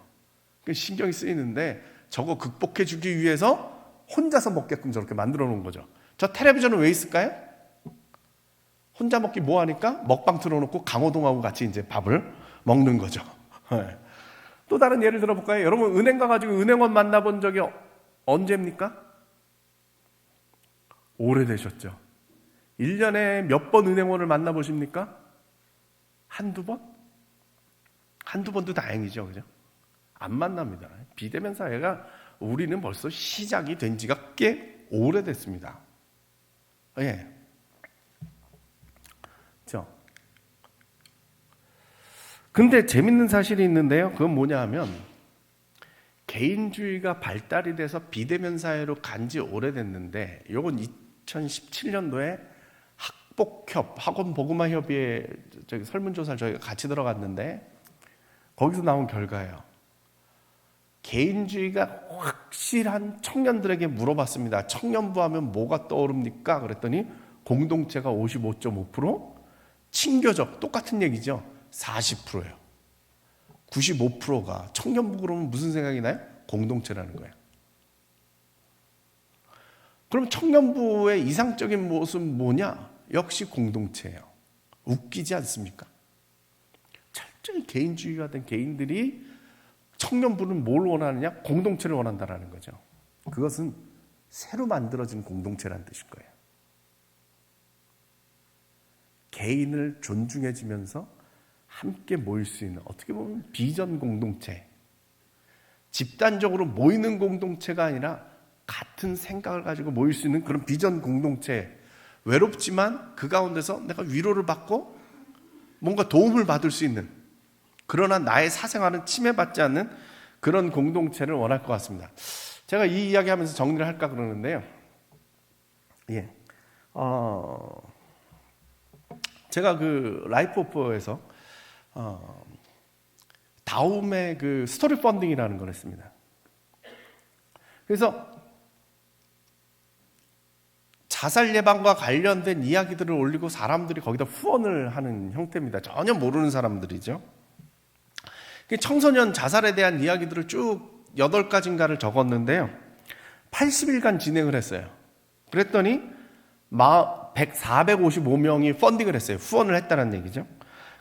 신경이 쓰이는데 저거 극복해 주기 위해서 혼자서 먹게끔 저렇게 만들어 놓은 거죠. 저 텔레비전은 왜 있을까요? 혼자 먹기 뭐하니까 먹방 틀어놓고 강호동하고 같이 이제 밥을 먹는 거죠. 또 다른 예를 들어볼까요? 여러분 은행 가가지고 은행원 만나본 적이 언제입니까? 오래되셨죠. 1년에 몇 번 은행원을 만나보십니까? 한두 번? 한두 번도 다행이죠. 그죠? 안 만납니다. 비대면 사회가 우리는 벌써 시작이 된 지가 꽤 오래됐습니다. 예. 그렇죠? 근데 재밌는 사실이 있는데요. 그건 뭐냐 하면 개인주의가 발달이 돼서 비대면 사회로 간 지 오래됐는데 이건 2017년도에 학복협, 학원보그마협의회 설문조사를 저희가 같이 들어갔는데 거기서 나온 결과예요. 개인주의가 확실한 청년들에게 물어봤습니다. 청년부 하면 뭐가 떠오릅니까? 그랬더니 공동체가 55.5%, 친교적, 똑같은 얘기죠. 40%예요. 95%가 청년부 그러면 무슨 생각이 나요? 공동체라는 거예요. 그럼 청년부의 이상적인 모습은 뭐냐? 역시 공동체예요. 웃기지 않습니까? 철저히 개인주의가 된 개인들이 청년부는 뭘 원하느냐? 공동체를 원한다는 거죠. 그것은 새로 만들어진 공동체라는 뜻일 거예요. 개인을 존중해주면서 함께 모일 수 있는, 어떻게 보면 비전 공동체, 집단적으로 모이는 공동체가 아니라 같은 생각을 가지고 모일 수 있는 그런 비전 공동체, 외롭지만 그 가운데서 내가 위로를 받고 뭔가 도움을 받을 수 있는, 그러나 나의 사생활은 침해받지 않는 그런 공동체를 원할 것 같습니다. 제가 이 이야기하면서 정리를 할까 그러는데요. 제가 그 라이프 오퍼에서 다음에 그 스토리 펀딩이라는 걸 했습니다. 그래서 자살 예방과 관련된 이야기들을 올리고 사람들이 거기다 후원을 하는 형태입니다. 전혀 모르는 사람들이죠. 청소년 자살에 대한 이야기들을 쭉 8가지인가를 적었는데요. 80일간 진행을 했어요. 그랬더니 455명이 펀딩을 했어요. 후원을 했다는 얘기죠.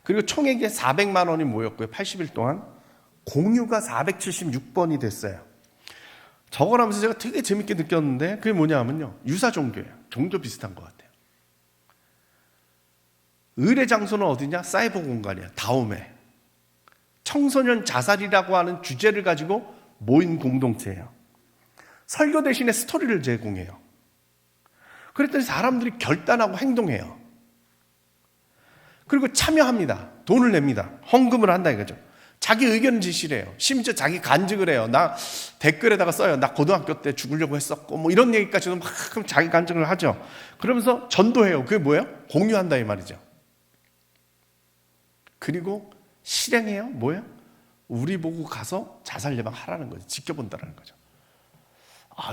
그리고 총액이 400만 원이 모였고요. 80일 동안 공유가 476번이 됐어요. 적어나면서 제가 되게 재밌게 느꼈는데 그게 뭐냐 하면요, 유사 종교예요. 종교 비슷한 것 같아요. 의뢰 장소는 어디냐? 사이버 공간이야. 다음에 청소년 자살이라고 하는 주제를 가지고 모인 공동체예요. 설교 대신에 스토리를 제공해요. 그랬더니 사람들이 결단하고 행동해요. 그리고 참여합니다. 돈을 냅니다. 헌금을 한다 이거죠. 자기 의견을 제시해요. 심지어 자기 간증을 해요. 나 댓글에다가 써요. 나 고등학교 때 죽으려고 했었고 뭐 이런 얘기까지도 막 자기 간증을 하죠. 그러면서 전도해요. 그게 뭐예요? 공유한다 이 말이죠. 그리고 실행해요. 뭐예요? 우리 보고 가서 자살 예방하라는 거죠. 지켜본다라는 거죠.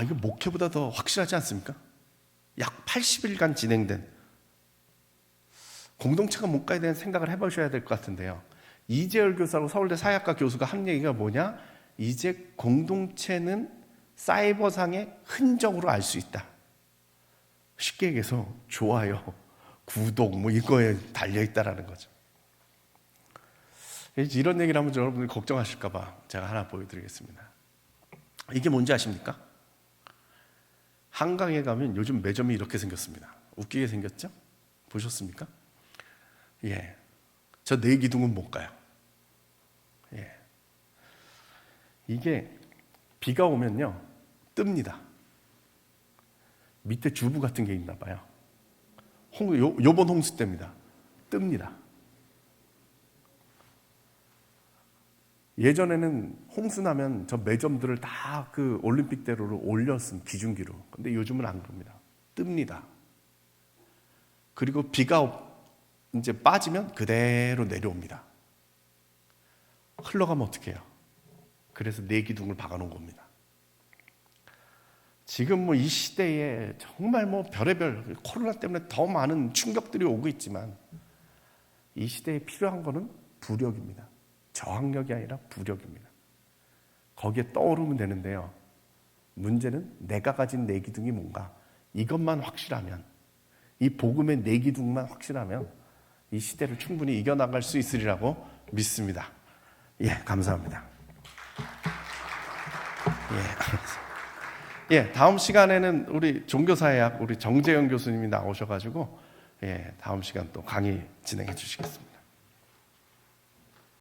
이게 목회보다 더 확실하지 않습니까? 약 80일간 진행된 공동체가 뭔가에 대한 생각을 해보셔야 될 것 같은데요. 이재열 교사하고 서울대 사회학과 교수가 한 얘기가 뭐냐? 이제 공동체는 사이버상의 흔적으로 알 수 있다. 쉽게 얘기해서 좋아요, 구독 뭐 이거에 달려있다라는 거죠. 이런 얘기를 하면 여러분들이 걱정하실까 봐 제가 하나 보여드리겠습니다. 이게 뭔지 아십니까? 한강에 가면 요즘 매점이 이렇게 생겼습니다. 웃기게 생겼죠? 보셨습니까? 예. 저 네 기둥은 못 가요. 예. 이게 비가 오면요, 뜹니다. 밑에 주부 같은 게 있나 봐요. 요번 홍수 때입니다. 뜹니다. 예전에는 홍수 나면 저 매점들을 다 그 올림픽대로를 올렸음, 기중기로. 근데 요즘은 안 그럽니다. 뜹니다. 그리고 비가 이제 빠지면 그대로 내려옵니다. 흘러가면 어떡해요? 그래서 네 기둥을 박아놓은 겁니다. 지금 뭐 이 시대에 정말 뭐 별의별 코로나 때문에 더 많은 충격들이 오고 있지만 이 시대에 필요한 거는 부력입니다. 저항력이 아니라 부력입니다. 거기에 떠오르면 되는데요. 문제는 내가 가진 네 기둥이 뭔가, 이것만 확실하면, 이 복음의 네 기둥만 확실하면 이 시대를 충분히 이겨나갈 수 있으리라고 믿습니다. 예, 감사합니다. 다음 시간에는 우리 종교사회학 우리 정재영 교수님이 나오셔가지고 다음 시간 또 강의 진행해 주시겠습니다.